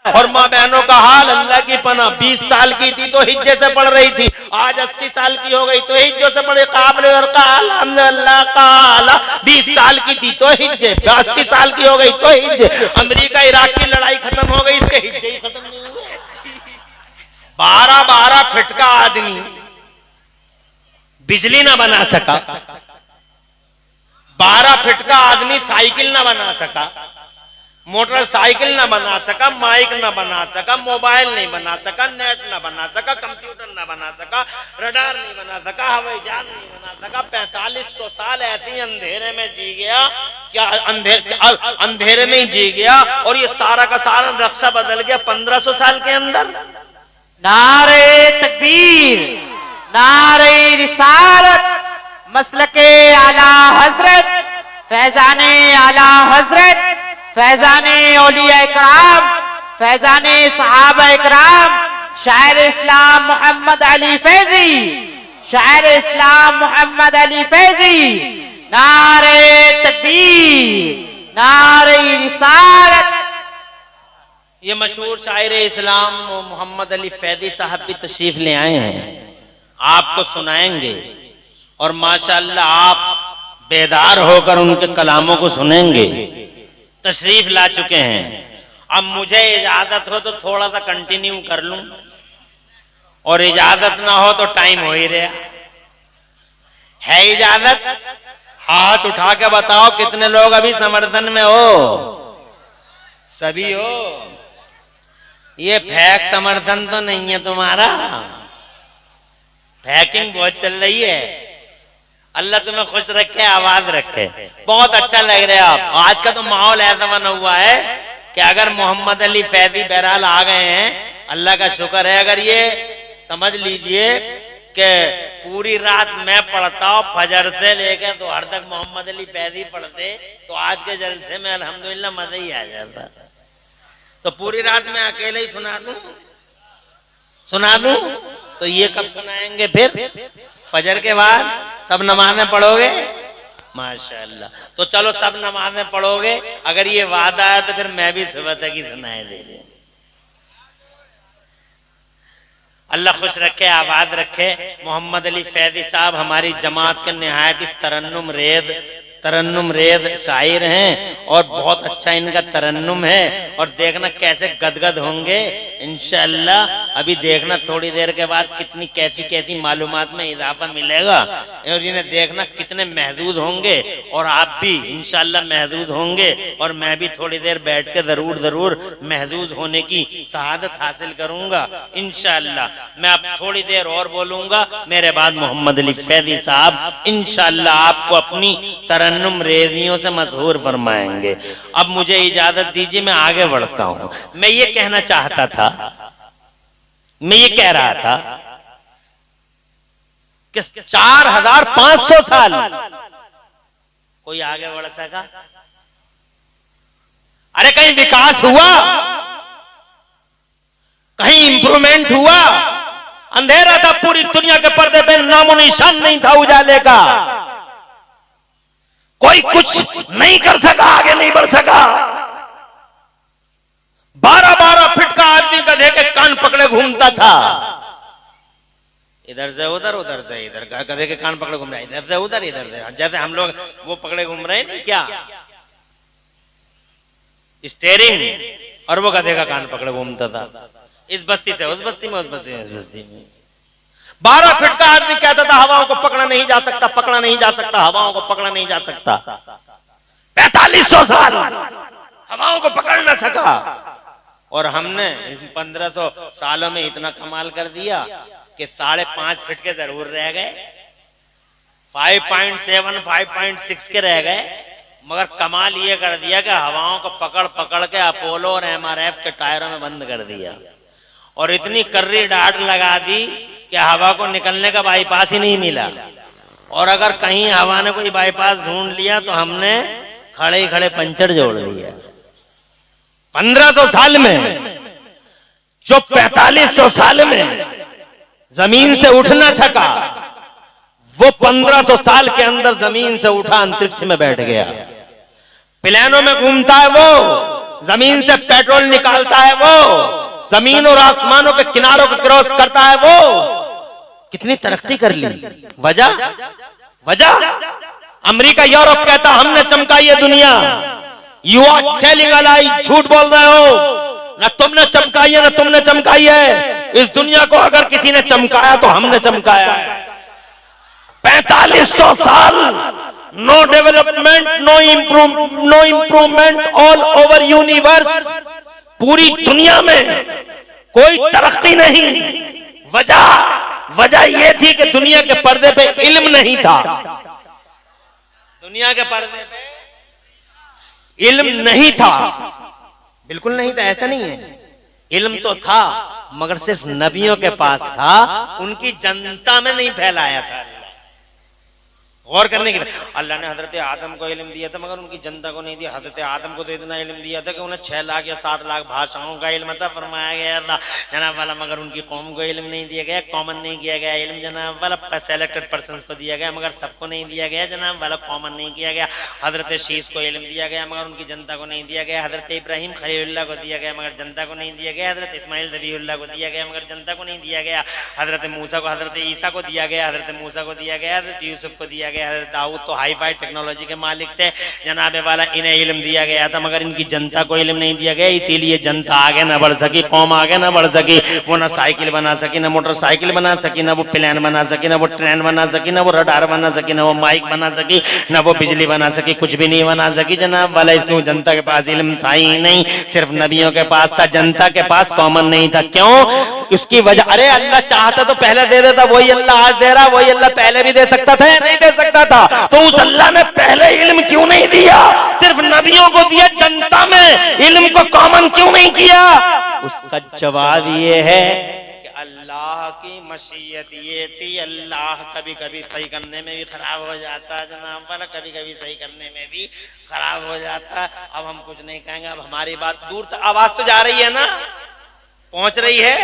और माँ बहनों का हाल अल्लाह की पना, 20 साल की थी तो हिज्जे से पढ़ रही थी, आज 80 साल की हो गई तो हिज्जों से पढ़े। काबले और काला 20 साल की थी तो हिज्जे, 80 साल की हो गई तो हिज्जे। अमेरिका इराक की लड़ाई खत्म हो गई, इसके हिज्जे ही खत्म नहीं हुए। 12 फीट का आदमी बिजली ना बना सका, 12 फीट का आदमी साइकिल ना बना सका, मोटरसाइकिल ना बना सका, माइक ना बना सका, मोबाइल नहीं बना सका, नेट ना बना सका, कंप्यूटर ना बना सका, रडार नहीं बना सका, हवाई जहाज नहीं बना सका। 4500 साल ऐसे ही अंधेरे में जी गया, क्या अंधेरे में ही जी गया। और ये सारा का सारा नक्शा बदल गया 1500 साल के अंदर। नारे तकबीर, नारे रिसालत, मसलके आला हजरत, फैजाने आला हजरत, फैजाने औलिया इकराम, फैजाने सहाबा इकराम, शायर इस्लाम मोहम्मद अली फैजी, शायर इस्लाम मोहम्मद अली फैजी। नारे तकबीर, नारे रिसालत। ये मशहूर शायर इस्लाम मोहम्मद अली फैजी साहब भी तशरीफ ले आए हैं, आपको सुनाएंगे और माशाअल्लाह आप बेदार होकर उनके कलामों को सुनेंगे। तशरीफ ला चुके हैं। अब मुझे इजाजत हो तो थोड़ा सा कंटिन्यू कर लूं, और इजाजत ना हो तो टाइम हो ही रहा है। इजाजत? हाथ उठा के बताओ कितने लोग अभी समर्थन में हो? सभी हो? ये फेक समर्थन तो नहीं है तुम्हारा, फैकिंग बहुत चल रही है। अल्लाह तुम्हें खुश रखे, आवाज रखे। बहुत अच्छा लग रहा है आप। आज का तो माहौल ऐसा बना हुआ है कि अगर मोहम्मद अली फैजी बहरहाल आ गए हैं, अल्लाह का शुक्र है। अगर ये समझ लीजिए कि पूरी रात मैं पढ़ता हूँ, फजर से लेकर दोपहर तक मोहम्मद अली फैजी पढ़ते, तो आज के जलसे में अल्हम्दुलिल्लाह मजा ही आ जाता। तो पूरी रात में अकेले ही सुना दूं तो ये कब सुनाएंगे? फिर फजर के बाद सब नमाज़ें पढ़ोगे? माशाअल्लाह। तो चलो सब नमाज़ें पढ़ोगे। अगर ये वादा है तो फिर मैं भी सुबह तक ही सुनाए दे दूं। अल्लाह खुश रखे, आबाद रखे। मोहम्मद अली फैजी साहब हमारी जमात के निहायत ही तरन्नुम रेज शायर हैं और बहुत अच्छा इनका तरन्नुम है। और देखना कैसे गदगद होंगे इंशाअल्लाह। अभी देखना थोड़ी देर के बाद कितनी कैसी मालूमात में इजाफा मिलेगा, और इन्हें देखना कितने महजूद होंगे। और आप भी इंशाअल्लाह महजूद होंगे, और मैं भी थोड़ी देर बैठ के जरूर महजूद होने की शहादत हासिल करूंगा इंशाअल्लाह। मैं अब थोड़ी देर और बोलूंगा, मेरे बाद मोहम्मद अली फैजी साहब इंशाअल्लाह आपको अपनी तरन्नुम रेजियों से मशहूर फरमाएंगे। अब मुझे इजाजत दीजिए, मैं आगे बढ़ता हूं। मैं ये कहना चाहता था, मैं ये कह रहा था कि 4500 साल कोई आगे बढ़ सका? अरे कहीं विकास हुआ? कहीं इंप्रूवमेंट हुआ? अंधेरा था पूरी दुनिया के पर्दे पे, नामो निशान नहीं था उजाले का। कोई कुछ नहीं कर सका, आगे नहीं बढ़ सका। 12 फीट का आदमी गधे के कान पकड़े घूमता था, इधर से उधर, उधर से इधर। गधे के कान पकड़े घूम रहा है, इधर से उधर, इधर से। जैसे हम लोग वो पकड़े घूम रहे हैं क्या, स्टेयरिंग, और वो गधे का कान पकड़े घूमता था। इस बस्ती से उस बस्ती में, उस बस्ती से इस बस्ती में। 12 फीट का आदमी कहता था हवाओं को पकड़ा नहीं जा सकता, पकड़ा नहीं जा सकता, हवाओं को पकड़ा नहीं जा सकता। 4500 साल हवाओं को पकड़ ना सका। और हमने 1500 सालों में इतना कमाल कर दिया कि 5.5 फीट के जरूर रह गए, 5.7 5.6 के रह गए। मगर कमाल ये कर दिया कि हवाओं को पकड़ के अपोलो और MRF के टायरों में बंद कर दिया, और इतनी कर्री डाट लगा दी कि हवा को निकलने का बाईपास ही नहीं मिला। और अगर कहीं हवा ने कोई बाईपास ढूंढ लिया तो हमने खड़े पंचर जोड़ दिया। 1500 साल में जो 4500 साल में जमीन से उठ ना सका, वो 1500 साल के अंदर जमीन से उठा अंतरिक्ष में बैठ गया। प्लेनों में घूमता है वो, जमीन से पेट्रोल निकालता है वो, जमीन और आसमानों के किनारों को क्रॉस करता है वो। कितनी तरक्की कर ली। वजह अमेरिका यूरोप कहता हमने चमकाई है दुनिया। यू आर टेलिंग अ लाई, झूठ बोल रहे हो। ना तुमने चमकाई है ना तुमने चमकाई है। इस दुनिया को अगर किसी ने चमकाया तो हमने चमकाया है। 4500 साल no development, no improvement all over universe. पूरी दुनिया में कोई तरक्की नहीं। वजह यह थी कि दुनिया के पर्दे पे इल्म नहीं था। दुनिया के पर्दे पे इल्म नहीं था, बिल्कुल नहीं था। ऐसा नहीं है, इल्म तो था मगर सिर्फ नबियों के पास था, उनकी जनता में नहीं फैलाया था। गौर करने की अल्लाह ने हजरत आदम को इल्म दिया था मगर उनकी जनता को नहीं दिया। हजरत आदम को तो इतना इल्म दिया था कि उन्हें 6 लाख या 7 लाख भाषाओं का इल्म था, फरमाया गया था जनाब वाला, मगर उनकी कौम को इल्म नहीं दिया गया, कॉमन नहीं किया गया इल्म जनाब वाला। सेलेक्टेड पर्सन को दिया गया मगर सबको नहीं दिया गया जनाब वाला, कॉमन नहीं किया गया। हजरत शीश को इल्म दिया गया मगर उनकी जनता को नहीं दिया गया। हजरत इब्राहिम खलीलुल्लाह को दिया गया मगर जनता को नहीं दिया गया। हजरत इस्माइल ज़बीहुल्लाह को दिया गया मगर जनता को नहीं दिया गया। हजरत मूसा को, हजरत ईसा को दिया गया, हजरत मूसा को दिया गया, हजरत यूसुफ को दिया गया। हजरत दाऊद तो हाई फाई टेक्नोलॉजी के मालिक थे जनाबे वाला, इन्हें इल्म दिया गया था मगर इनकी जनता को इल्म नहीं दिया गया। इसीलिए जनता आगे ना बढ़ सकी, कौम आगे ना बढ़ सकी। वो ना साइकिल बना सकी, ना मोटरसाइकिल बना सकी, ना वो प्लेन बना सकी, ना वो ट्रेन बना सकी, ना वो रडार बना सकी, ना वो माइक बना सकी, ना वो बिजली बना सकी, कुछ भी नहीं बना सकी जनाब वाला। इसमें जनता के पास इल्म था ही नहीं, सिर्फ नबियों के पास था, जनता के पास कॉमन नहीं था। क्यों? उसकी वजह, अरे अल्लाह चाहता तो पहले दे देता, वही अल्लाह आज दे रहा, वही अल्लाह पहले भी दे सकता था या नहीं दे सकता था? तो उस अल्लाह ने पहले इल्म क्यों नहीं दिया? सिर्फ नबियों को दिया, जनता में इल्म को कॉमन क्यों नहीं किया? उसका जवाब ये है कि अल्लाह की मशीयत ये थी। अल्लाह कभी कभी सही करने में भी खराब हो जाता है जनाब वाला, कभी कभी सही करने में भी खराब हो जाता। अब हम कुछ नहीं कहेंगे, अब हमारी बात दूर तक आवाज तो जा रही है ना, पहुंच रही है?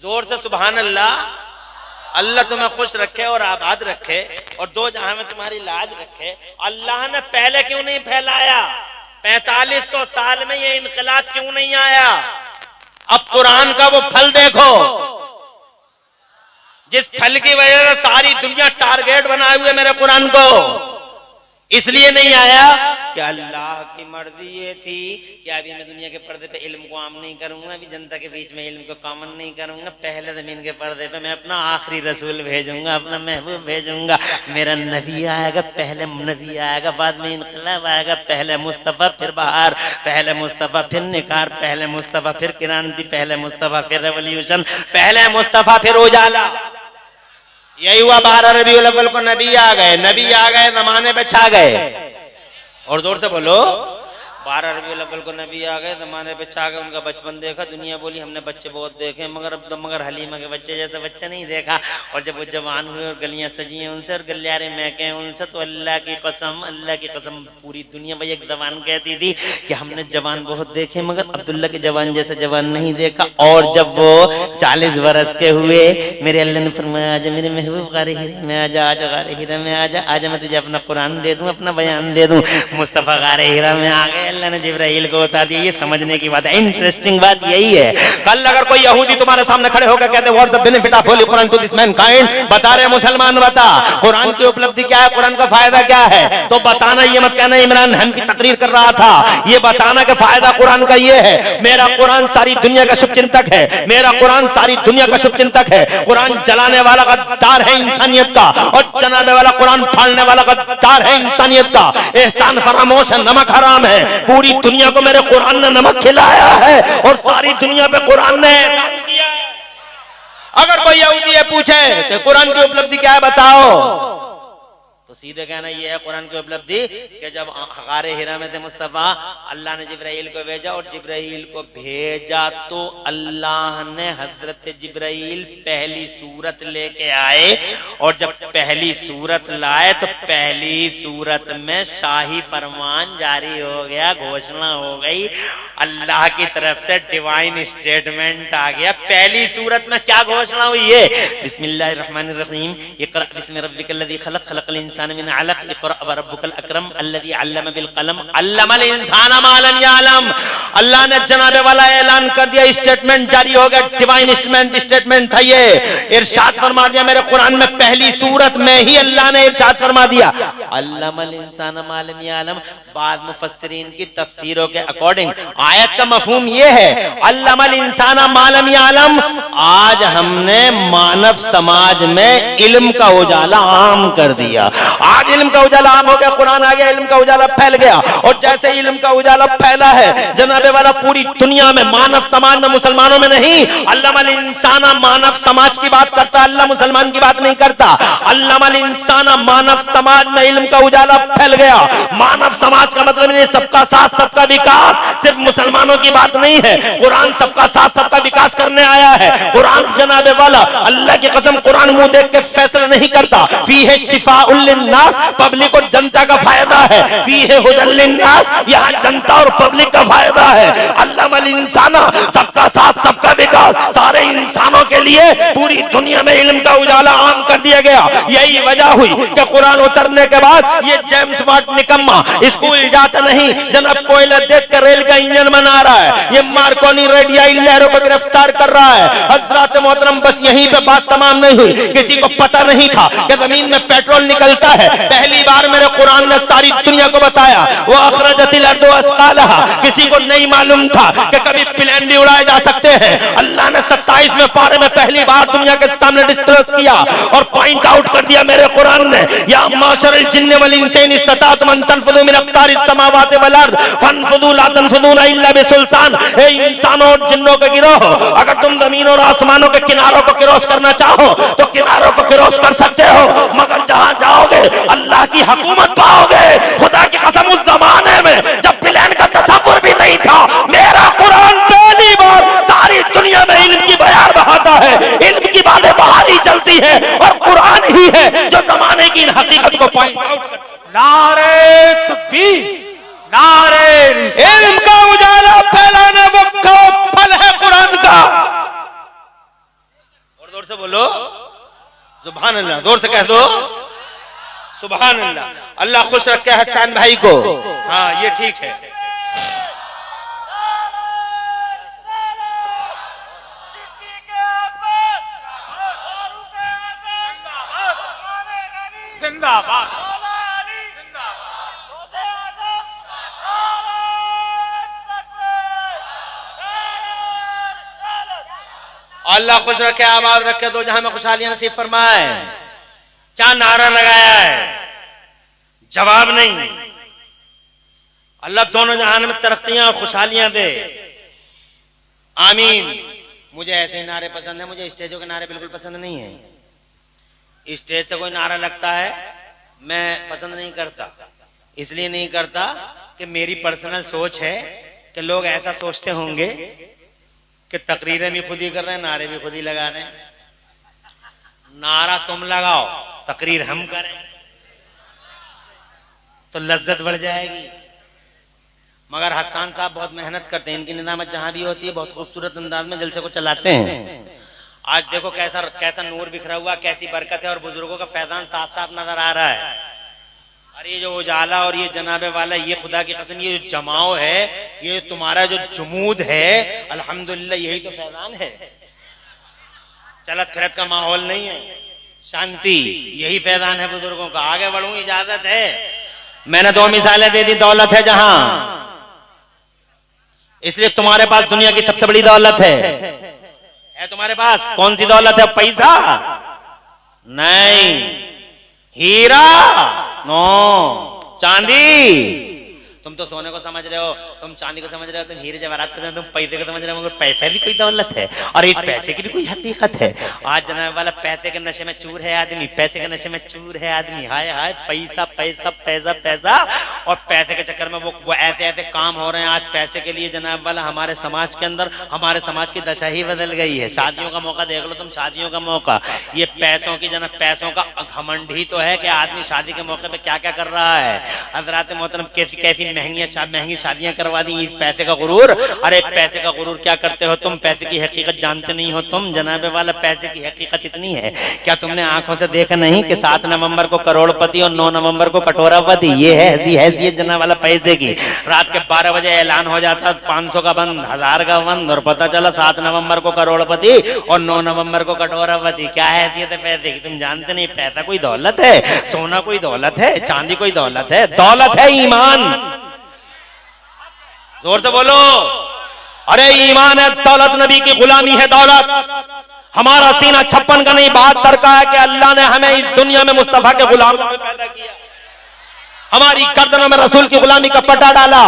जोर से सुभान अल्लाह। अल्लाह तुम्हें खुश रखे और आबाद रखे और दो जहां में तुम्हारी लाज रखे। अल्लाह ने पहले क्यों नहीं फैलाया? 4500 साल में ये इनकलाब क्यों नहीं आया? अब कुरान का वो फल देखो, जिस फल की वजह से सारी दुनिया टारगेट बनाए हुए मेरे कुरान को। इसलिए नहीं आया कि अल्लाह की मर्जी ये थी कि अभी मैं दुनिया के पर्दे पे इल्म को आम नहीं करूंगा, अभी जनता के बीच में इल्म को कॉमन नहीं करूंगा। पहले जमीन के पर्दे पे मैं अपना आखिरी रसूल भेजूंगा, अपना महबूब भेजूंगा। मेरा नबी आएगा, पहले नबी आएगा, बाद में इनकलाब आएगा। पहले मुस्तफा फिर बहार, पहले मुस्तफा फिर निखार, पहले मुस्तफा फिर क्रांति, पहले मुस्तफा फिर रेवोल्यूशन, पहले मुस्तफा फिर उजाला। यही हुआ 12 रबीउल अव्वल को नबी आ गए, नबी आ गए, जमाने पे छा गए। और जोर से बोलो, 12 रबीउल अव्वल को नबी आ गए, जमाने पे छा गए। उनका बचपन देखा, दुनिया बोली हमने बच्चे बहुत देखे मगर हलीमा के बच्चे जैसे बच्चे नहीं देखा। और जब वो जवान हुए और गलियां सजी हैं उनसे और गलियारे महके उनसे, तो अल्लाह की कसम पूरी दुनिया भाई एक जवान कहती थी कि हमने जवान बहुत देखे मगर अब्दुल्ला के जवान जैसे जवान नहीं देखा। और जब वो 40 बरस के हुए, मेरे अल्लाह ने फरमाया आजा मेरे महबूब गारे हीरा में आजा, आजा गारे हीरा में आजा, आजा मैं तुझे अपना कुरान दे दूं, अपना बयान दे दूं। मुस्तफा गारे हीरा में आ गए, अल्लाह ने जिब्राइल को बता दिया। ये समझने की बात है, इंटरेस्टिंग बात यही है। कल अगर कोई यहूदी तुम्हारे सामने खड़े होकर कहते what the benefit of holy Quran to this mankind, बता रहे मुसलमान बता कुरान की उपलब्धि क्या है, कुरान का फायदा क्या है, तो बताना, ये मत कहना इमरान हनफी तकरीर कर रहा था, ये बताना कि फायदा कुरान का ये है। मेरा कुरान सारी दुनिया का शुभचिंतक है, मेरा कुरान सारी दुनिया का शुभचिंतक है। कुरान जलाने वाला गद्दार है इंसानियत का और जनाबे वाला कुरान फाड़ने वाला गद्दार है इंसानियत का। एहसान फरामोश है, नमक हराम है। पूरी दुनिया को मेरे कुरान ने नमक खिलाया है और सारी दुनिया पे कुरान ने एहसान किया है। अगर कोई यहूदी पूछे तो कुरान की उपलब्धि क्या है बताओ, तो सीधे कहना ये है कुरान की उपलब्धि कि जब गारे हिरा में थे मुस्तफा, अल्लाह ने जिब्राइल को भेजा और जिब्राइल को भेजा तो अल्लाह ने हजरत जिब्राइल पहली सूरत लेके आए। और जब पहली सूरत लाए तो पहली सूरत में शाही फरमान जारी हो गया, घोषणा हो गई, अल्लाह की तरफ से डिवाइन स्टेटमेंट आ गया। पहली सूरत में क्या घोषणा हुई है? बिस्मिल्लाहिर्रहमानिर्रहीम, इक़रा बिस्मि रब्बिकल्लज़ी खलक़, खलक़ल इंसान इंसान मिन अलक इक़रा व रब्बुकल अकरम अल्लज़ी अल्लम बिल कलम अल्लमल इंसान मा लम यअलम। अल्लाह ने जनाबे वाला ऐलान कर दिया, स्टेटमेंट जारी हो गया, डिवाइन स्टेटमेंट था ये। इरशाद फरमा दिया मेरे कुरान में पहली सूरत में ही अल्लाह ने इरशाद फरमा दिया अल्लमल इंसान मा लम यअलम। बाद मुफस्सिरीन की तफसीरों के अकॉर्डिंग आयत का मफहूम ये है अल्लमल इंसान मा लम यअलम। आज हमने मानव समाज में इल्म का उजाला आम कर दिया। आज इल्म का उजाला आम हो गया, कुरान आ गया, इल्म का उजाला फैल गया। और जैसे इल्म का उजाला फैला है जनाबे वाला पूरी दुनिया में, मानव समाज में, मुसलमानों में नहीं, अल्लमल इंसान मानव समाज की बात करता, अल्लाह मुसलमान की बात नहीं करता। अल्लमल इंसान मानव समाज में इल्म का उजाला फैल गया। मानव समाज का मतलब नहीं सबका साथ सबका विकास, सिर्फ मुसलमानों की बात नहीं है। कुरान सबका साथ सबका विकास करने आया है। कुरान जनाबे वाला अल्लाह की कसम कुरान मुंह देख के फैसला नहीं करता। फीहे शिफाउल लिन्नास, पब्लिक और जनता का फायदा है। फीहे हुदल लिन्नास, यहाँ जनता और पब्लिक का फायदा है। अल्लमल इंसान सबका साथ सबका विकास, सारे इंसानों के लिए पूरी दुनिया में इल्म का उजाला आम कर दिया गया। यही वजह हुई कि कुरान उतरने के बाद ये जेम्स वाट निकम्मा स्कूल जाता नहीं, जनाब कोयला देख कर रेल का इंजन बना रहा है। ये मार्कोनी रेडियाई लहरों को गिरफ्तार कर रहा है। हजरत मोहतरम बस यहीं पे बात तमाम नहीं हुई। किसी को पता नहीं था कि जमीन में पेट्रोल निकलता है। पहली बार मेरे कुरान ने सारी दुनिया को बताया वो अखरजतिल अर्दु अस्कालहा। किसी को नहीं मालूम था कि कभी प्लेन भी उड़ाए जा सकते हैं। अल्लाह ने 27वें पारे में पहली बार दुनिया के सामने डिस्कस किया और पॉइंट आउट कर दिया मेरे कुरान ने, या माशरल जिन्न वल इंसी इन इस्तताअतुम अन तनफुदू मिन अक़तारिस समावाति वल अर्द फनफुदू ला तनफुदूना इल्ला बिसुल्तान। ए इंसानों और जिन्नों के गिरोह, अगर तुम जमीन और आसमानों के किनारों को क्रॉस करना चाहो तो किनारों को क्रॉस कर सकते हो, मगर जहां जाओगे अल्लाह की हुकूमत पाओगे। खुदा की कसम उस जमाने में जब प्लेन का तसव्वुर भी नहीं था, मेरा कुरान पहली बार सारी दुनिया में इल्म की बयार बहाता है। इल्म की बातें बाहर ही चलती है और कुरान ही है जो जमाने की इन हकीकत को पॉइंट आउट करता है। नारे तकबीर, नारे रिसालत। इल्म का उजाला फैलाना वो फल है कुरान का। और जोर से बोलो सुभान अल्लाह, जोर से कह दो सुभान अल्लाह। अल्लाह खुश रखे हसन भाई को। हाँ ये ठीक है। जिंदाबाद। अल्लाह खुश रखे, आबाद रखे, दो जहां में खुशहालियां नसीब फरमाए। क्या नारा लगाया है, जवाब नहीं। अल्लाह दोनों जहान में तरक्कियां और खुशहालियां दे, आमीन। मुझे ऐसे नारे पसंद है, मुझे स्टेजों के नारे बिल्कुल पसंद नहीं है। स्टेज से कोई नारा लगता है मैं पसंद नहीं करता, इसलिए नहीं करता कि मेरी पर्सनल सोच है कि लोग ऐसा सोचते होंगे कि तकरीरें भी खुद ही कर रहे हैं, नारे भी खुद ही लगा रहे हैं। नारा तुम लगाओ, तकरीर हम करें तो लज्जत बढ़ जाएगी। मगर हसन साहब बहुत मेहनत करते हैं, इनकी निजामत जहां भी होती है बहुत खूबसूरत अंदाज में जलसे को चलाते हैं। आज देखो कैसा कैसा नूर बिखरा हुआ, कैसी बरकत है और बुजुर्गों का फैजान साफ साफ नजर आ रहा है। और ये जो उजाला और ये जनाबे वाला, ये खुदा की कसम ये जो जमाओ है, ये तुम्हारा जो जुमूद है, अल्हम्दुलिल्लाह यही तो फैजान है। चलत फिरत का माहौल नहीं है, शांति, यही फैजान है बुजुर्गों का। आगे बढ़ूं इजाजत है। मैंने दो मिसालें दे दी, दौलत है जहां, इसलिए तुम्हारे पास दुनिया की सबसे बड़ी दौलत है तुम्हारे पास। कौन सी दौलत है? पैसा नहीं, हीरा नो, चांदी। तुम तो सोने को समझ रहे हो, तुम चांदी को समझ रहे हो, तुम हीरे जवाहरात को, तुम पैसे को समझ रहे हो, मगर पैसा भी कोई दौलत है और इस पैसे की भी कोई हकीकत है। आज जनाब वाला पैसे के नशे में चूर है आदमी, पैसे के नशे में चूर है आदमी। हाय हाय, पैसा पैसा पैसा पैसा। और पैसे के चक्कर में वो ऐसे ऐसे काम हो रहे हैं आज पैसे के लिए जनाब वाला हमारे समाज के अंदर, हमारे समाज की दशा ही बदल गई है। शादियों का मौका देख लो तुम, शादियों का मौका, ये पैसों की जनाब, पैसों का घमंड ही तो है कि आदमी शादी के मौके पे क्या क्या कर रहा है। हजरात मोहतरम कैसी कैसी महंगी शादियां करवा दी, पैसे का गुरूर। अरे पैसे का गुरूर क्या करते हो तुम, पैसे की हकीकत जानते नहीं हो तुम जनाब वाला। पैसे की हकीकत इतनी है, क्या तुमने आंखों से देखा नहीं कि 7 नवंबर को करोड़पति और 9 नवंबर को कटोरापति, ये है ऐसी हैसियत जनाब वाला पैसे की। रात के 12 बजे ऐलान हो जाता 500 का बंद, 1000 का बंद, और पता चला 7 नवंबर को करोड़पति और 9 नवंबर को कटोरापति। क्या हैसियत है पैसे की, तुम जानते नहीं। पैसा कोई दौलत है, सोना कोई दौलत है, चांदी कोई दौलत है, दौलत है ईमान। जोर से बोलो, अरे ईमान है दौलत, नबी की गुलामी है दौलत। हमारा सीना 56 का नहीं 72 का है कि अल्लाह ने हमें इस दुनिया में मुस्तफा के गुलाम पैदा किया, हमारी गर्दनों में रसूल की गुलामी का पट्टा डाला।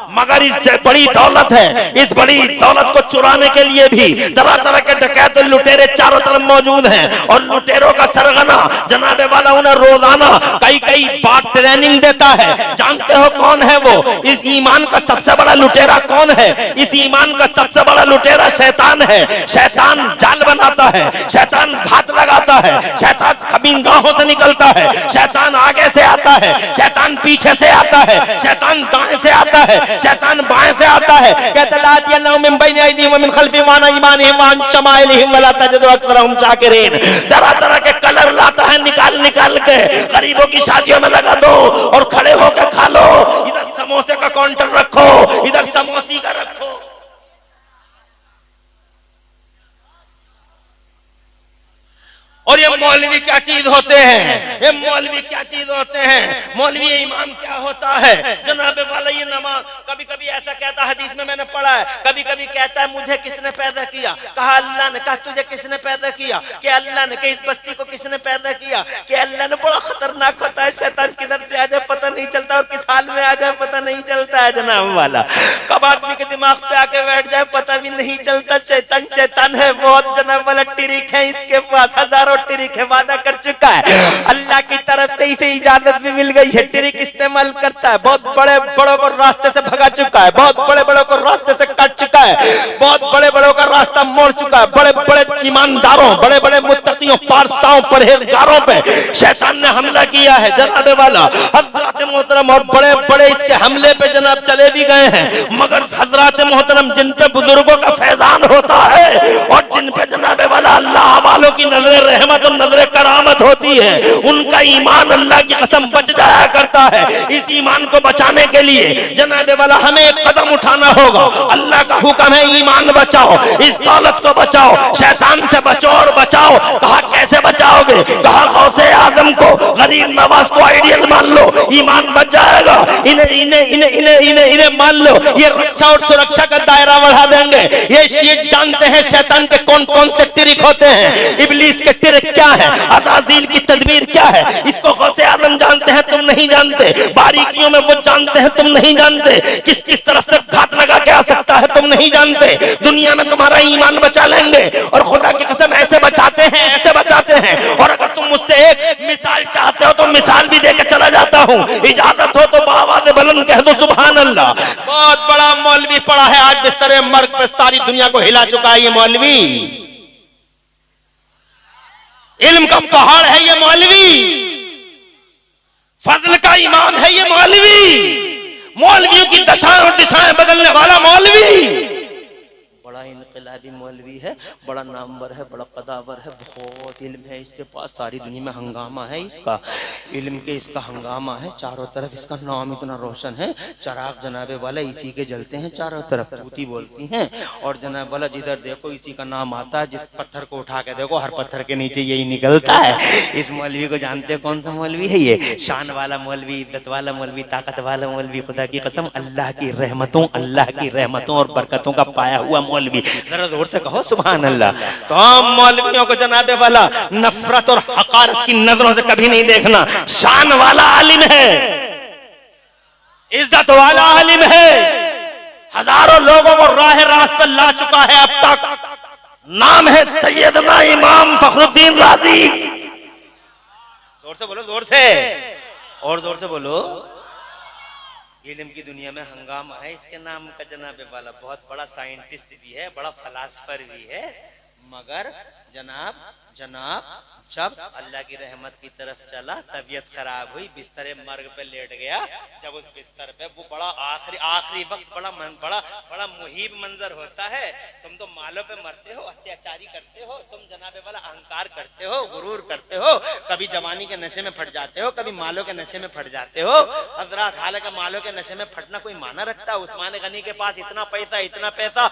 मगर इससे बड़ी दौलत है, इस बड़ी दौलत को चुराने के लिए भी तरह तरह के डकैत लुटेरे चारों तरफ मौजूद हैं। और लुटेरों का सरगना जनाबे वाला उन्हें रोजाना कई बार ट्रेनिंग देता है। जानते हो कौन है वो? इस ईमान का सबसे बड़ा लुटेरा कौन है? इस ईमान का सबसे बड़ा लुटेरा शैतान है। शैतान जाल बनाता है, शैतान घात लगाता है, शैतान कमीनगाहों से निकलता है, शैतान आगे से आता है, शैतान पीछे से आता है, शैतान दाएं से आता है, शैतान बाएं से आता है। कहता लात यल्लाहु मिन बैनि अयदीहिम व मिन खल्फिहिम व अन अयमानिहिम व अन शमाइलिहिम व ला तजिदु अक्सरहुम शाकिरीन। तरह तरह के कलर लाता है निकाल निकाल के, गरीबों की शादियों में लगा दो और खड़े होकर खा लो। इधर समोसे का काउंटर रखो, इधर समोसी का रखो। और ये मौलवी क्या चीज होते हैं, ये मौलवी क्या चीज होते हैं, मौलवी इमाम क्या होता है जनाबे वाला। ये नमाज कभी कभी ऐसा कहता है, हदीस में मैंने पढ़ा है, कभी कभी कहता है मुझे किसने पैदा किया? कहा अल्लाह ने। कहा तुझे किसने पैदा किया? कि अल्लाह ने। कि इस बस्ती को किसने पैदा किया? कि अल्लाह ने। बड़ा खतरनाक होता है, शैतान किधर से आ जाए पता नहीं चलता और किस हाल में आ जाए पता नहीं चलता है जनाब वाला। कब आदमी के दिमाग पे आके बैठ जाए पता भी नहीं चलता। शैतान शैतान है बहुत जनाब वाला, ट्रिक है इसके पास, हजारों ट्रिक है, वादा कर चुका है। अल्लाह की तरफ से इसे इजाजत भी मिल गई है, ट्रिक इस्तेमाल करता है। बहुत बड़े बड़ों को रास्ते से भगा चुका है, बहुत बड़े बड़ों को रास्ते से काट चुका है, बहुत बड़े बड़ों का रास्ता मोड़ चुका है। बड़े बड़े ईमानदारों, बड़े बड़े मुत्तकियों, पारसाओं, परहेजगारों पे शैतान ने हमला किया है जनाबे वाला। हजरत मोहतरम और बड़े बड़े इसके हमले पे जनाब चले भी गए हैं। मगर हजरत मोहतरम जिन पे बुजुर्गों का फैजान होता है और जिन पे जनाबे वाला अल्लाह वालों की नजर रहमत और नजर करामत होती है, उनका ईमान अल्लाह की कसम बच जाया करता है। इस ईमान को बचाने के लिए जनाबे वाला हमें एक कदम उठाना होगा। अल्लाह का हुक्म है ईमान बचाओ, इस दौलत को बचाओ, शैतान से बचो और बचाओ। कहा कैसे बचाओगे? कहा गौसे आजम को, गरीब नवाज को आइडियल मान लो, ईमान बच जाएगा। इन्हें इन्हें इन्हें इन्हें इन्हें इन्हें मान लो, ये रक्षा और सुरक्षा का दायरा बढ़ा देंगे। ये जानते हैं शैतान के कौन कौन से ट्रिक होते हैं, इब्लीस के ट्रिक क्या है, अज़ाज़ील की तदबीर क्या है, इसको गौसे आज़म जानते हैं, तुम नहीं जानते। बारीकियों में वो जानते हैं, तुम नहीं जानते। किस किस तरफ से घात लगा के आ सकता है, तुम नहीं जानते। दुनिया में तुम्हारा ईमान बचा लेंगे और खुदा की कसम ऐसे बचाते हैं, ऐसे बचाते हैं। और अगर तुम मुझसे एक मिसाल चाहते हो तो मिसाल भी देकर चला जाता हूँ। इजाजत हो तो आवाज़ बुलंद कह दो सुभान अल्लाह। बहुत बड़ा मौलवी पड़ा है आज बिस्तर मर्ग पे, सारी दुनिया को हिला चुका है ये मौलवी। इल्म का पहाड़ है ये मौलवी, फजल का इमाम है ये मौलवी, मौलवियों की दशाएं और दिशाएं बदलने वाला मौलवी। बड़ा इनकलाबी मौलवी है, बड़ा नामवर है, बड़ा कदावर है, बहुत इल्म है इसके पास, सारी दुनिया में हंगामा है इसका, इल्म के इसका हंगामा है चारों तरफ। इसका नाम इतना रोशन है, चराग जनाबे वाला इसी के जलते हैं चारों तरफ, तूती बोलती हैं। और जनाब वाला जिधर देखो इसी का नाम आता है। जिस पत्थर को उठा के देखो हर पत्थर के नीचे यही निकलता है। इस मौलवी को जानते हैं कौन सा मौलवी है ये? शान वाला मौलवी, इज्जत वाला मौलवी, ताकत वाला मौलवी, खुदा की कसम अल्लाह की रहमतों और बरकतों का पाया हुआ मौलवी। जरा जोर से कहो सुभान अल्लाह। तो मौलवियों को जनाबे वाला नफरत और हकारत की नजरों से कभी नहीं देखना। शान वाला आलिम है, इज्जत वाला आलिम है, हजारों लोगों को राह रास्त पर ला चुका है अब तक। नाम है सैयदना इमाम फखरुद्दीन राजी। जोर से बोलो, जोर से, और जोर से बोलो। इल्म की दुनिया में हंगामा है इसके नाम का जनाबे वाला, बहुत बड़ा साइंटिस्ट भी है, बड़ा फलासफर भी है, मगर जनाब जब अल्लाह की रहमत की तरफ चला, तबीयत खराब हुई, बिस्तर मर्ग पे लेट गया, जब उस बिस्तर पे वो बड़ा आखिरी वक्त बड़ा मुहीब मंजर होता है। तुम तो मालों पे मरते हो, अत्याचारी करते हो, तुम जनाबे वाला अहंकार करते हो, गुरूर करते हो, कभी जवानी के नशे में फट जाते हो, कभी मालों के नशे में फट जाते हो। हजरत हालांकि मालों के नशे में फटना कोई माना रखता है? उस्मान गनी के पास इतना पैसा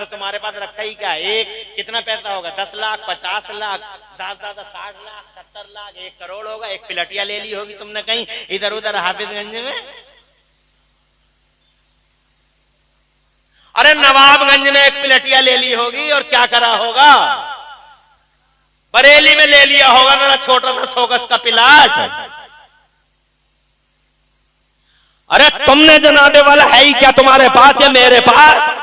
तुम्हारे पास रखा ही क्या? कितना पैसा होगा? 10 लाख, 50 लाख, ज्यादा 60 लाख, 70 लाख, 1 करोड़ होगा। एक पिलटिया ले ली होगी तुमने कहीं इधर उधर हाफिजगंज में। अरे नवाबगंज में एक पिलटिया ले ली होगी और क्या करा होगा? बरेली में ले लिया होगा मेरा छोटा सा सोगस का पिलाट। अरे तुमने जनाबे वाला है ही क्या तुम्हारे पास या मेरे पास?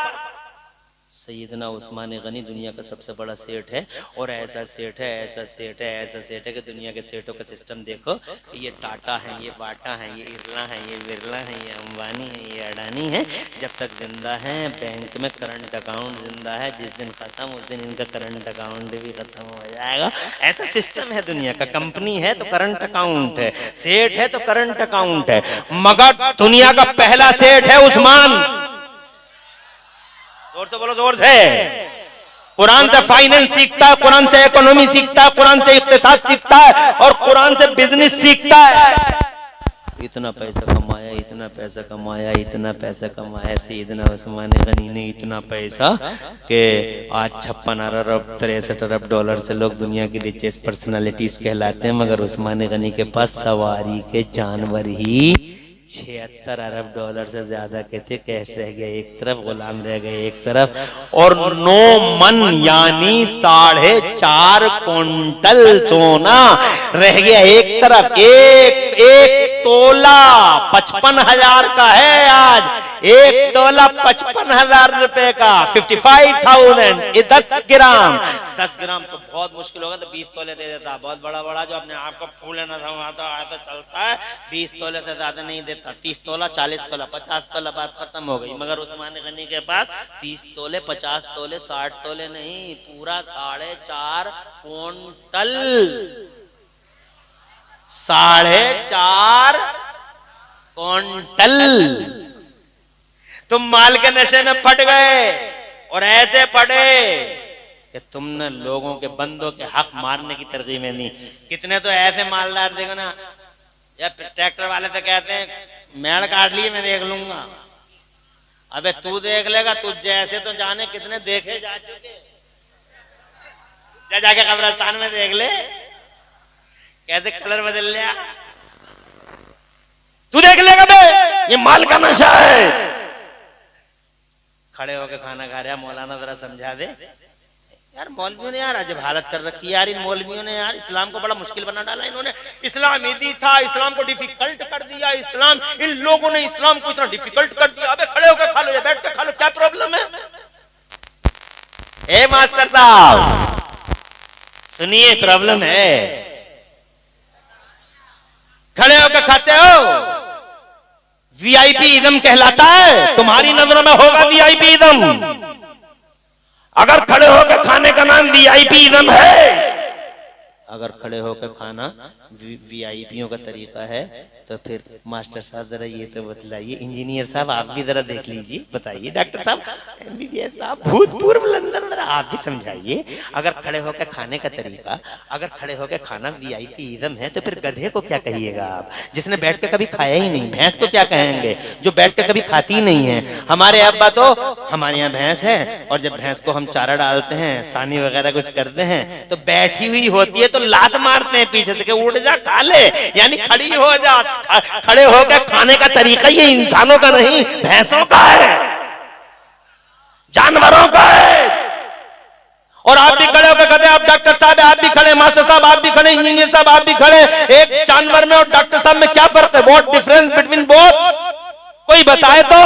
सैयदना उस्मान गनी दुनिया का सबसे बड़ा सेठ है, और ऐसा सेठ है कि दुनिया के सेठों का सिस्टम देखो, ये टाटा है, ये बाटा है, ये इरला है, ये बिरला है, ये अंबानी है, ये अडानी है। जब तक जिंदा है बैंक में करंट अकाउंट जिंदा है, जिस दिन खत्म उस दिन इनका करंट अकाउंट भी खत्म हो जाएगा। ऐसा सिस्टम है दुनिया का। कंपनी है तो करंट अकाउंट है, सेठ है तो करंट अकाउंट है, मगर दुनिया का पहला सेठ है उस्मान। जोर से बोलो, जोर से। कुरान से फाइनेंस सीखता है, कुरान से इकोनॉमी सीखता है, कुरान से इक्तिसाद सीखता है, और कुरान से बिजनेस सीखता है। इतना पैसा कमाया सैयदना उस्मान गनी ने, इतना पैसा कि आज 56 अरब 63 अरब डॉलर से लोग दुनिया की रिचेस्ट पर्सनालिटीज कहलाते हैं, मगर उस्मान गनी के पास सवारी के जानवर ही 76 अरब डॉलर से ज्यादा के थे। कैश रह गए एक तरफ, गुलाम रह गए एक तरफ, और 9 मन यानी 4.5 क्विंटल सोना रह गया एक तरफ। एक तोला 55,000 का है आज, एक तोला 55,000 रुपए का, 55,000। ये 10 ग्राम तो बहुत मुश्किल होगा, तो 20 तोले दे देता। बहुत बड़ा जो अपने आप को फूले ना था चलता है, 20 तोले से ज्यादा नहीं देता। 30 तोला, 40 तोला, 50 तोला, बात खत्म हो गई। मगर उस्मान गनी के पास 30 तोले, 50 तोले, 60 तोले नहीं, पूरा 4.5 क्विंटल, 4.5 क्विंटल। तुम माल के नशे में फट गए, और ऐसे पड़े कि तुमने लोगों के बंदों के हक मारने की तरकीब में नहीं। कितने तो ऐसे मालदार देखो ना, या ट्रैक्टर वाले से कहते हैं मेड़ काट लिए मैं देख लूंगा। अबे तू देख लेगा, तुझ जैसे तो जाने कितने देखे जा चुके। जाके कब्रिस्तान में देख ले कैसे कलर बदल लिया, तू देख लेगा बे, ये माल का नशा है। खड़े होकर खाना खा रहा, मौलाना जरा समझा दे यार। मौलवियों ने यार अजब हालत कर रखी है यार, इन मौलवियों ने यार इस्लाम को बड़ा मुश्किल बना डाला। इन्होंने इस्लाम ईदी था, इस्लाम को डिफिकल्ट कर दिया। इन लोगों ने इस्लाम को इतना डिफिकल्ट कर दिया। अबे खड़े होकर खा लो या बैठ कर खा लो, क्या प्रॉब्लम है? ए मास्टर साहब सुनिए, प्रॉब्लम है। खड़े होकर खाते हो, वीआईपी इज़म कहलाता है। तुम्हारी नजरों में होगा वीआईपी इज़म। अगर खड़े होकर खाने का नाम वीआईपी इज़म है, अगर खड़े होकर खाना वीआईपीओ का तरीका है, तो फिर मास्टर साहब जरा ये तो बतलाइए। इंजीनियर साहब आप भी जरा देख लीजिए, बताइए। डॉक्टर साहब, एमबीबीएस साहब, भूतपूर्व लंदन, जरा आप भी समझाइए। अगर खड़े होकर खाने का तरीका, अगर खड़े होकर खाना वीआईपी इज़म है, तो फिर गधे को क्या कहिएगा आप, जिसने बैठ कर कभी खाया ही नहीं? भैंस को क्या कहेंगे, जो बैठ कर कभी खाती नहीं है? हमारे अब्बा तो, हमारे यहाँ भैंस है, और जब भैंस को हम चारा डालते हैं, सानी वगैरह कुछ करते हैं, तो बैठी हुई होती है तो लात मारते हैं पीछे से कि उठ जा खा ले, यानी खड़ी हो जा। खड़े होकर खाने का तरीका ये इंसानों का नहीं, भैंसों का है, जानवरों का है। और आप भी खड़े होकर कहते हैं, आप डॉक्टर साहब आप भी खड़े, मास्टर साहब आप भी खड़े, इंजीनियर साहब आप भी खड़े। एक जानवर में और डॉक्टर साहब में क्या फर्क है? What difference between both? कोई बताए तो।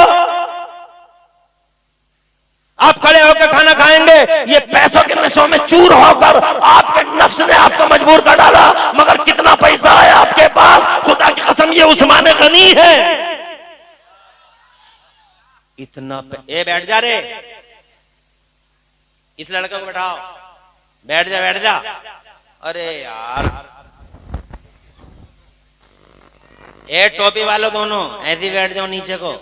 आप खड़े होकर खाना खाएंगे, ये पैसों के नशों में चूर होकर आपके नफ्स ने आपको मजबूर कर डाला। मगर कितना पैसा है आपके पास, खुदा की कसम ये उस्मान गनी है। ए बैठ जा रे, इस लड़के को बैठाओ, बैठ जा बैठ जा। अरे यार, ए टोपी वालों दोनों ऐसे ही बैठ जाओ नीचे को,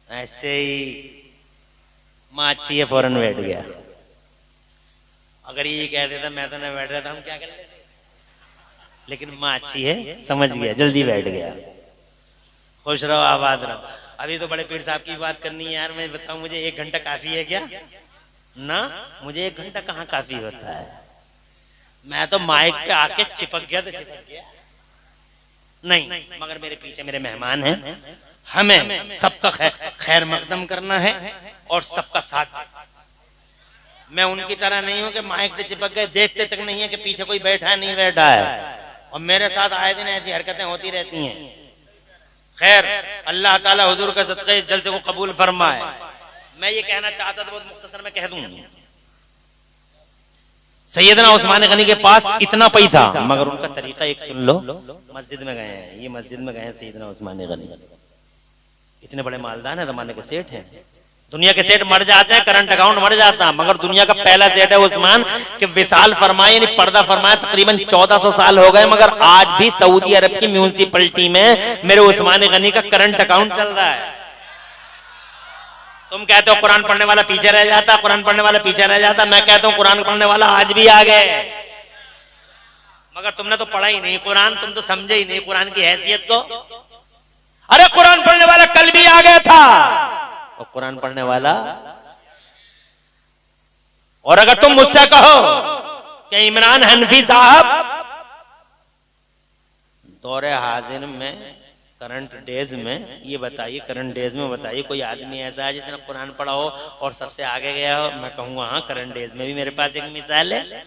ऐसे ही। माची है फौरन बैठ गया। अगर ये कह देता मैं तो नहीं बैठ रहा था, हम क्या कर लेते, लेकिन माची है, समझ गया, जल्दी बैठ गया। खुश रहो, आबाद रहो। अभी तो बड़े पीर साहब की बात करनी है यार। मैं बताऊं, मुझे 1 घंटा काफी है क्या? ना, मुझे 1 घंटा कहाँ काफी होता है। मैं तो माइक पे आके चिपक गया तो चिपक गया। नहीं, मगर मेरे पीछे मेरे मेहमान हैं, हमें सबका खैर मकदम करना है और सबका साथ। मैं उनकी तरह नहीं हूं कि माइक से चिपक गए, देखते तक नहीं है कि पीछे कोई बैठा है नहीं बैठा है। और मेरे साथ आए दिन ऐसी हरकतें होती रहती हैं। खैर, अल्लाह ताला हुजूर का सदक़े इस जलसे को कबूल फरमाए। मैं ये कहना चाहता था, बहुत मुख्तसर में कह दूं। सैयदना उस्मान गनी के पास इतना पैसा, मगर उनका तरीका एक सुन लो। मस्जिद में गए हैं, ये मस्जिद में गए हैं सैयदना उस्मान गनी, इतने बड़े मालदान है, जमाने के सेठ हैं। दुनिया के सेठ मर जाते हैं, करंट अकाउंट मर जाता है, मगर दुनिया का पहला सेठ है उस्मान के विशाल फरमाए, यानी पर्दा फरमाए। तकरीबन 1400 साल हो गए, मगर आज भी सऊदी अरब की म्यूनिसिपैलिटी में मेरे उस्मान गनी का करंट अकाउंट चल रहा है। तुम कहते हो कुरान पढ़ने वाला पीछे रह जाता, कुरान पढ़ने वाला पीछे रह जाता। मैं कहता हूं कुरान पढ़ने वाला आज भी आ गए, मगर तुमने तो पढ़ा ही नहीं कुरान, तुम तो समझे ही नहीं कुरान की हैसियत को। अरे कुरान पढ़ने वाला कल भी आ गया था, और कुरान पढ़ने वाला। और अगर तुम मुझसे कहो कि इमरान हनफी साहब दौरे हाजिर में, करंट डेज में, ये बताइए, करंट डेज में बताइए कोई आदमी ऐसा है जिसने कुरान पढ़ा हो और सबसे आगे गया हो। मैं कहूंगा हाँ, करंट डेज में भी मेरे पास एक मिसाल है,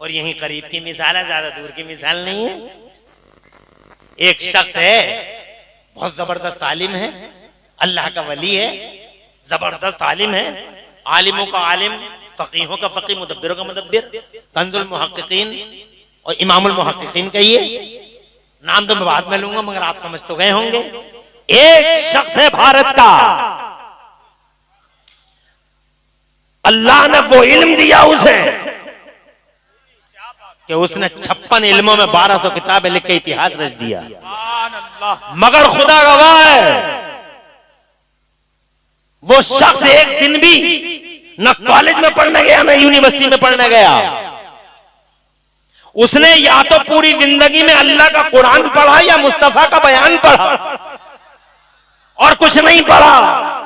और यही करीब की मिसाल है, ज्यादा दूर की मिसाल नहीं है। एक शख्स है, बहुत जबरदस्त आलिम है, अल्लाह का वली है, जबरदस्त आलिम है, आलिमों का आलिम, फकीहों का फकीह, मुदब्बिरों का मुदब्बिर, कंजुल मुहक्किकीन और इमामुल मुहक्किकीन कहिए। नाम तो मैं बाद में लूंगा, मगर आप समझ तो गए होंगे। एक शख्स है भारत का, अल्लाह ने वो इल्म दिया उसे कि उसने 56 इल्मों में 1200 किताबें लिख के इतिहास रच दिया। मगर खुदा गवाह है, वो शख्स एक दिन भी न कॉलेज में पढ़ने गया, न यूनिवर्सिटी में पढ़ने गया। उसने या तो पूरी जिंदगी में अल्लाह का कुरान पढ़ा या मुस्तफा का बयान पढ़ा, और कुछ नहीं पढ़ा।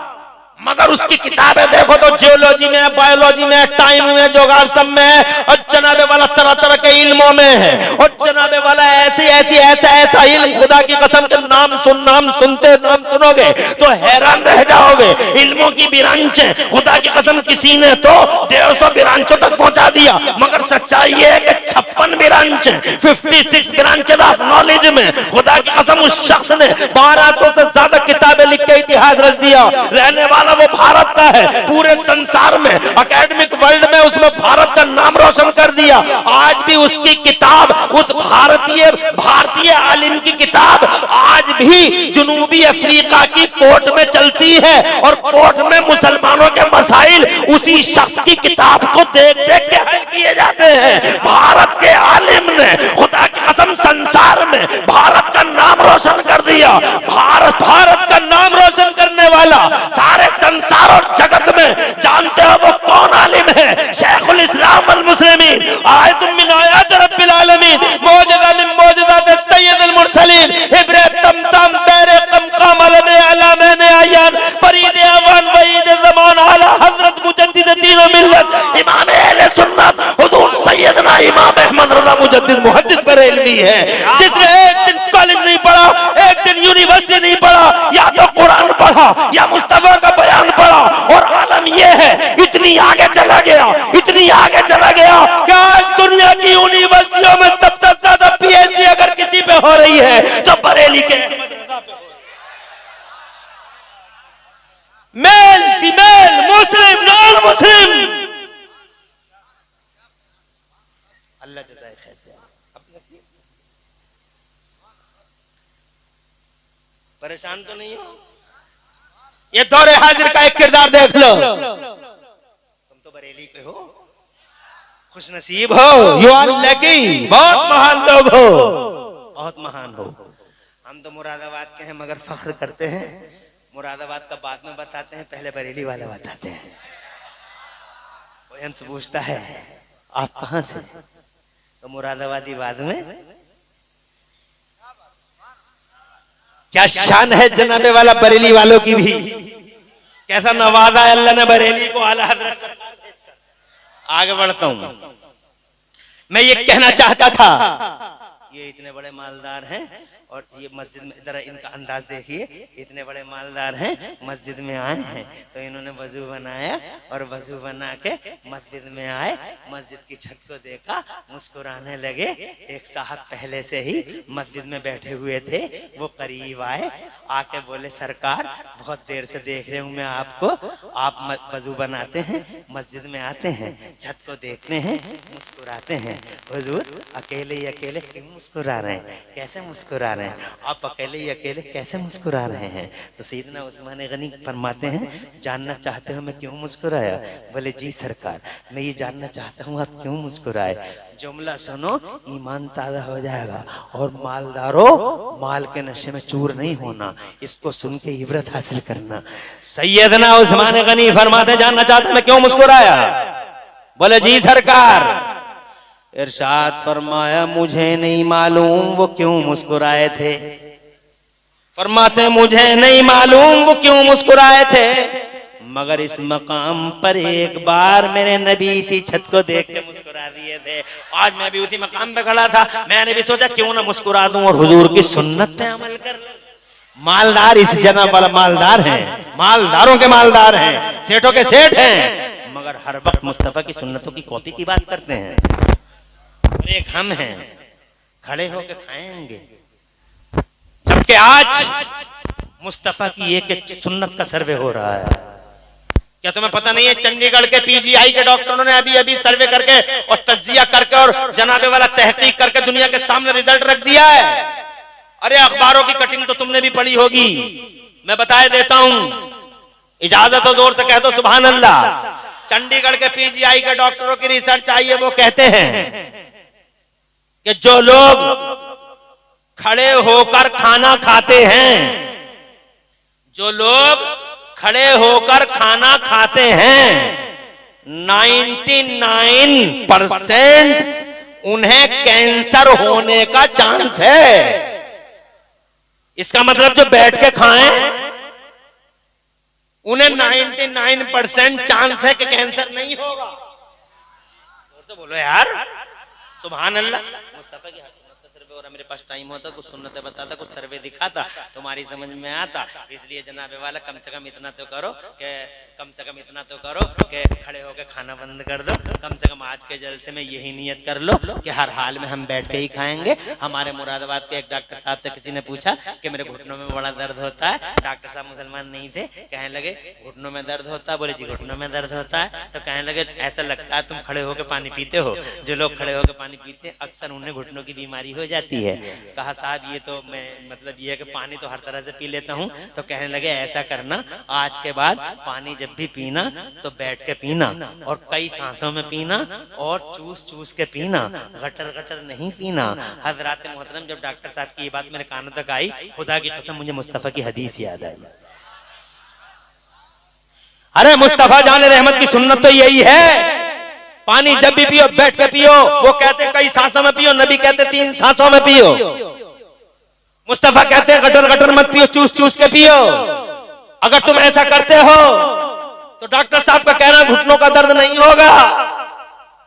मगर उसकी किताबें देखो तो जियोलॉजी में, बायोलॉजी में, टाइम में, जोगारसम में, और जनाबे वाला तरह तरह के इल्मों में है। और जनाबे वाला ऐसा इल्म, खुदा की कसम के नाम सुनोगे तो हैरान रह जाओगे। इल्मों की ब्रांच है, खुदा की कसम किसी ने तो 150 ब्रांचों तक पहुंचा दिया, मगर सच्चाई ये है कि 56 ब्रांच है, 56 ब्रांचेस ऑफ नॉलेज में। खुदा की कसम उस शख्स ने 1200 से ज्यादा किताबें लिख के इतिहास रच दिया। रहने वाला वो भारत का है, पूरे संसार में, एकेडमिक वर्ल्ड में उसमें भारत का नाम रोशन कर दिया। आज भी उसकी किताब, उस भारतीय आलिम की किताब आज भी जुनूबी अफ्रीका की कोर्ट में चलती है, और कोर्ट में मुसलमानों के मसाइल उसी शख्स की किताब को देख देख के हल किए जाते हैं। भारत के आलिम ने खुदा की कसम संसार में भारत का नाम रोशन कर दिया। भारत का नाम रोशन करने वाला सारे संसार और जगत में जानते हो वो कौन आलिम है? शेखुल इस्लाम वल मुस्लिमीन, आयतुम मिन आयात रब्बिल आलमीन, मौजज़ा मिन मौजज़ात सय्यदुल मुरसलीन, इब्रे तमतम बेरे कमकाम अलमे अलामैन आयान, फरीद अवान वईद ज़मान आला हज़रत मुजद्दिद दीन व मिल्लत, इमाम अहले सुन्नत हुजूर सैयदना इमाम अहमद रज़ा मुजद्दिद मुहद्दिस बरेलवी है, जिसने एक दिन कॉलेज नहीं पढ़ा, एक दिन यूनिवर्सिटी नहीं पढ़ा, या तो कुरान पढ़ा या मुस्तफा का बयान पढ़ा। और आलम यह है, इतनी आगे चला गया, इतनी आगे चला गया कि आज दुनिया की यूनिवर्सिटियों में सबसे ज्यादा पीएचडी अगर किसी पे हो रही है तो बरेली के मेल, फीमेल, मुस्लिम, नॉन मुस्लिम, अल्लाह जज़ाए खैर दे। परेशान तो नहीं हो? ये दौरे हाजिर का एक किरदार देख लो। तुम तो बरेली के हो, खुश नसीब हो, यू आर लकी, बहुत महान लोग हो, बहुत महान हो। हम तो मुरादाबाद के हैं मगर फख्र करते हैं। मुरादाबाद का बाद में बताते हैं, पहले बरेली वाले बताते हैं। कोई हमसे पूछता है आप कहां से, तो मुरादाबादी बाद में। क्या शान है जनाबे वाला बरेली वालों की भी, कैसा नवाजा है अल्लाह ने बरेली को आला हजरत। आगे बढ़ता हूं, मैं ये कहना चाहता था, ये इतने बड़े मालदार हैं और ये मस्जिद में, जरा इनका अंदाज देखिए, इतने बड़े मालदार हैं, मस्जिद में आए हैं तो इन्होंने वजू बनाया और वजू बना के मस्जिद में आए, मस्जिद की छत को देखा, मुस्कुराने लगे। एक साहब पहले से ही मस्जिद में बैठे हुए थे, वो करीब आए, आके बोले सरकार बहुत देर से देख रहे हूँ मैं आपको, आप वजू बनाते हैं, मस्जिद में आते हैं, छत को देखते हैं, मुस्कुराते हैं, हुजूर अकेले ही अकेले क्यों मुस्कुरा रहे हैं, कैसे मुस्कुरा रहे हैं, आप अकेले ही अकेले कैसे मुस्कुरा रहे हैं। तो सैयदना उस्मान गनी फरमाते हैं जानना चाहते हो मैं क्यों मुस्कुराया। बोले जी सरकार मैं ये जानना चाहता हूँ आप क्यों मुस्कुराए। जुमला सुनो ईमान ताज़ा हो जाएगा, और मालदारों माल के नशे में चूर नहीं होना, इसको सुन के इबरत हासिल करना। सैयदना उस्मान गनी फरमाते जानना चाहते मैं क्यों मुस्कुराया। बोले जी सरकार। इरशाद फरमाया मुझे नहीं मालूम वो क्यों मुस्कुराए थे। फरमाते मुझे नहीं मालूम वो क्यों मुस्कुराए थे, मगर इस मकाम पर एक बार मेरे नबी इसी छत को देख के मुस्कुरा दिए थे। आज मैं भी उसी मकाम पे खड़ा था, मैंने भी सोचा क्यों ना मुस्कुरा दूं और हुजूर की सुन्नत पे अमल कर लूं। मालदार इस जनाब वाला मालदार हैं, मालदारों के मालदार हैं, सेठों के सेठ हैं, मगर हर वक्त मुस्तफा की सुन्नतों की कॉपी की बात करते हैं। और एक हम हैं खड़े होकर खाएंगे, जबकि आज मुस्तफा की एक एक सुन्नत का सर्वे हो रहा है। क्या तुम्हें पता नहीं है चंडीगढ़ के पीजीआई के डॉक्टरों ने अभी अभी सर्वे करके और तज्जिया करके और जनाबे वाला तहकीक करके दुनिया के सामने रिजल्ट रख दिया है। अरे अखबारों की कटिंग तो तुमने भी पढ़ी होगी, मैं बताए देता हूं, इजाजत हो जोर से कह दो सुभान अल्लाह। चंडीगढ़ के पीजीआई के डॉक्टरों की रिसर्च आई है, वो कहते हैं कि जो लोग खड़े होकर खाना खाते हैं, जो लोग खड़े होकर खाना खाते हैं 99% उन्हें कैंसर होने का चांस है। इसका मतलब जो बैठ के खाएं उन्हें 99% चांस है कि कैंसर नहीं होगा। तो बोलो यार सुभान अल्लाह। मुस्तफा की और मेरे पास टाइम होता कुछ सुन्नतें बताता, कुछ सर्वे दिखाता, तुम्हारी समझ में आता। इसलिए जनाबे वाला कम से कम इतना तो करो कि खड़े होकर खाना बंद कर दो। कम से कम आज के जलसे में यही नियत कर लो कि हर हाल में हम बैठ के ही खाएंगे। हमारे मुरादाबाद के एक डॉक्टर साहब से किसी ने पूछा कि मेरे घुटनों में बड़ा दर्द होता है। डॉक्टर साहब मुसलमान नहीं थे, कहने लगे घुटनों में दर्द होता है। बोले जी घुटनों में दर्द होता है, तो कहने लगे ऐसा लगता है तुम खड़े होकर पानी पीते हो। जो लोग खड़े होकर पानी पीते हैं अक्सर उन्हें घुटनों की बीमारी हो जाती है। कहा साहब ये तो मैं मतलब ये है कि पानी तो हर तरह से पी लेता हूँ। तो कहने लगे ऐसा करना, आज के बाद पानी जब भी पीना तो बैठ के पीना और कई सांसों में पीना और चूस चूस के पीना, गटर गटर नहीं पीना। हजरात मोहतरम जब डॉक्टर साहब की ये बात मेरे कानों तक आई, खुदा की कसम मुझे मुस्तफा की हदीस याद आई। अरे मुस्तफा जाने रहमत की सुन्नत तो यही है, पानी जब भी पियो बैठ के पियो। वो कहते कई सांसों में पियो, नबी कहते 3 सांसों में पियो। मुस्तफा कहते हैं गटर गटर मत पियो, चूस चूस के पियो। अगर तुम ऐसा करते हो तो डॉक्टर साहब का कहना घुटनों का दर्द नहीं होगा।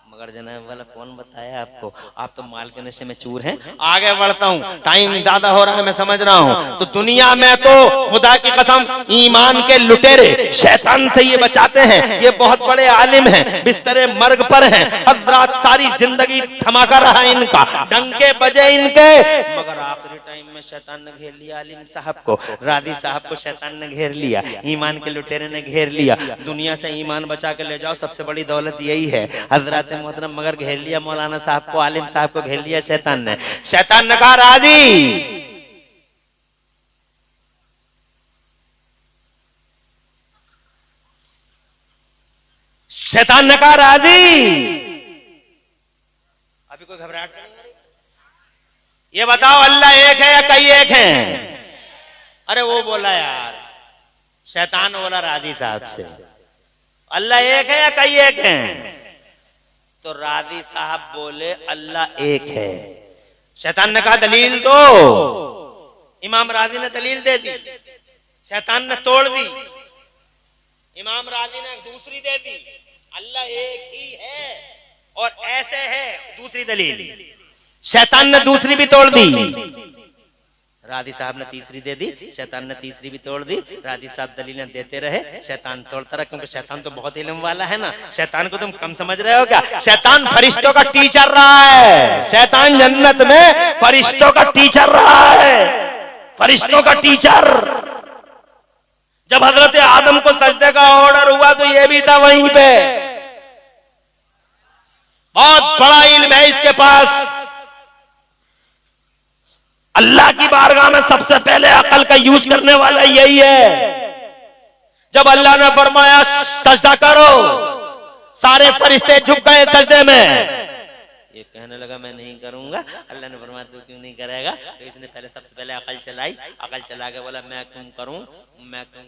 मगर जनाब वाला कौन बताया आपको, आप तो माल के नशे में चूर हैं। आगे बढ़ता हूँ, टाइम ज्यादा हो रहा है मैं समझ रहा हूँ। तो दुनिया में तो खुदा की कसम ईमान के लुटेरे शैतान से ये बचाते हैं, ये बहुत बड़े आलिम हैं, बिस्तरे मर्ग पर हैं। हजरात सारी जिंदगी धमाका रहा इनका, डंके बजे इनके, मगर आखिरी टाइम में शैतान ने घेर लिया आलिम साहब को, रादी साहब को शैतान ने घेर लिया, ईमान के लुटेरे ने घेर लिया। दुनिया से ईमान बचा के ले जाओ, सबसे बड़ी दौलत यही है हजरात मोहतरम। मगर घेर लिया मौलाना साहब को, आलिम साहब को घेर लिया शैतान ने। शैतान ने कहा राजी शैतान ने कहा राजी। अभी कोई घबराहट नहीं हो रही? ये बताओ अल्लाह एक है या कई एक हैं? अरे वो बोला यार, शैतान बोला राजी साहब से, अल्लाह एक है या कई एक हैं? तो राजी साहब बोले अल्लाह एक है। शैतान ने कहा दलील दो। इमाम राजी ने दलील दे दी, शैतान ने तोड़ दी। इमाम राजी ने दूसरी दे दी, अल्लाह एक ही है और ऐसे है, दूसरी दलील। शैतान ने दूसरी भी तोड़ दी, राजी साहब ने तीसरी दे दी, शैतान ने तीसरी भी तोड़ दी। राजी साहब दलीलें देते रहे, शैतान तोड़ता रहा, क्योंकि शैतान तो बहुत इल्म वाला है ना। शैतान को तुम कम समझ रहे हो क्या? शैतान फरिश्तों का टीचर रहा है, शैतान जन्नत में फरिश्तों का टीचर रहा है, फरिश्तों का टीचर। जब हजरत आदम को सजदे का ऑर्डर हुआ तो ये भी था वहीं पे। बहुत बड़ा इल्म है इसके पास। अल्लाह की बारगाह में सबसे पहले अकल का यूज करने वाला यही है। जब अल्लाह ने फरमाया सजदा करो, सारे फरिश्ते झुक गए सजदे में। ये कहने लगा मैं नहीं करूंगा। अल्लाह ने फरमाया तू क्यों नहीं करेगा? तो इसने सबसे पहले अकल चलाई, अकल चला के बोला मैं क्यों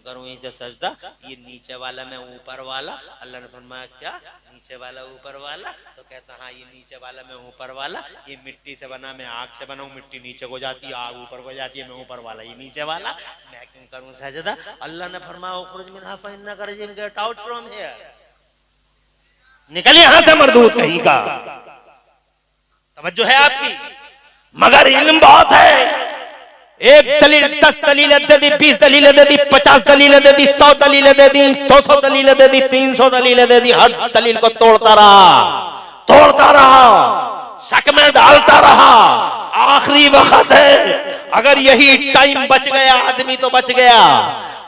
करूं इसे सजदा, ये नीचे वाला मैं ऊपर वाला। अल्लाह ने फरमाया क्या नीचे वाला ऊपर वाला? तो कहता हाँ ये नीचे वाला मैं ऊपर वाला, ये मिट्टी से बना मैं आग से बना हूं, मिट्टी नीचे को जाती है आग ऊपर को जाती है, मैं ऊपर वाला ये नीचे वाला, मैं क्यों करूं सजदा? अल्लाह ने फरमाया उखरुज मिनहा फइन्नका रजीम, गेट आउट फ्रॉम हियर, निकल यहां से मरदूद कहीं का। तवज्जो है आपकी? मगर इल्म बहुत है। एक दलील 10 दलीलें दे दी, 20 दलीलें दे दी, 50 दलीलें दे दी, 100 दलीलें दे दी, 200 दलीलें दे दी, 300 दलीलें दे दी। हर दलील को तोड़ता रहा, शक में डालता रहा। आखिरी वक्त है, अगर यही टाइम बच गया आदमी तो बच गया,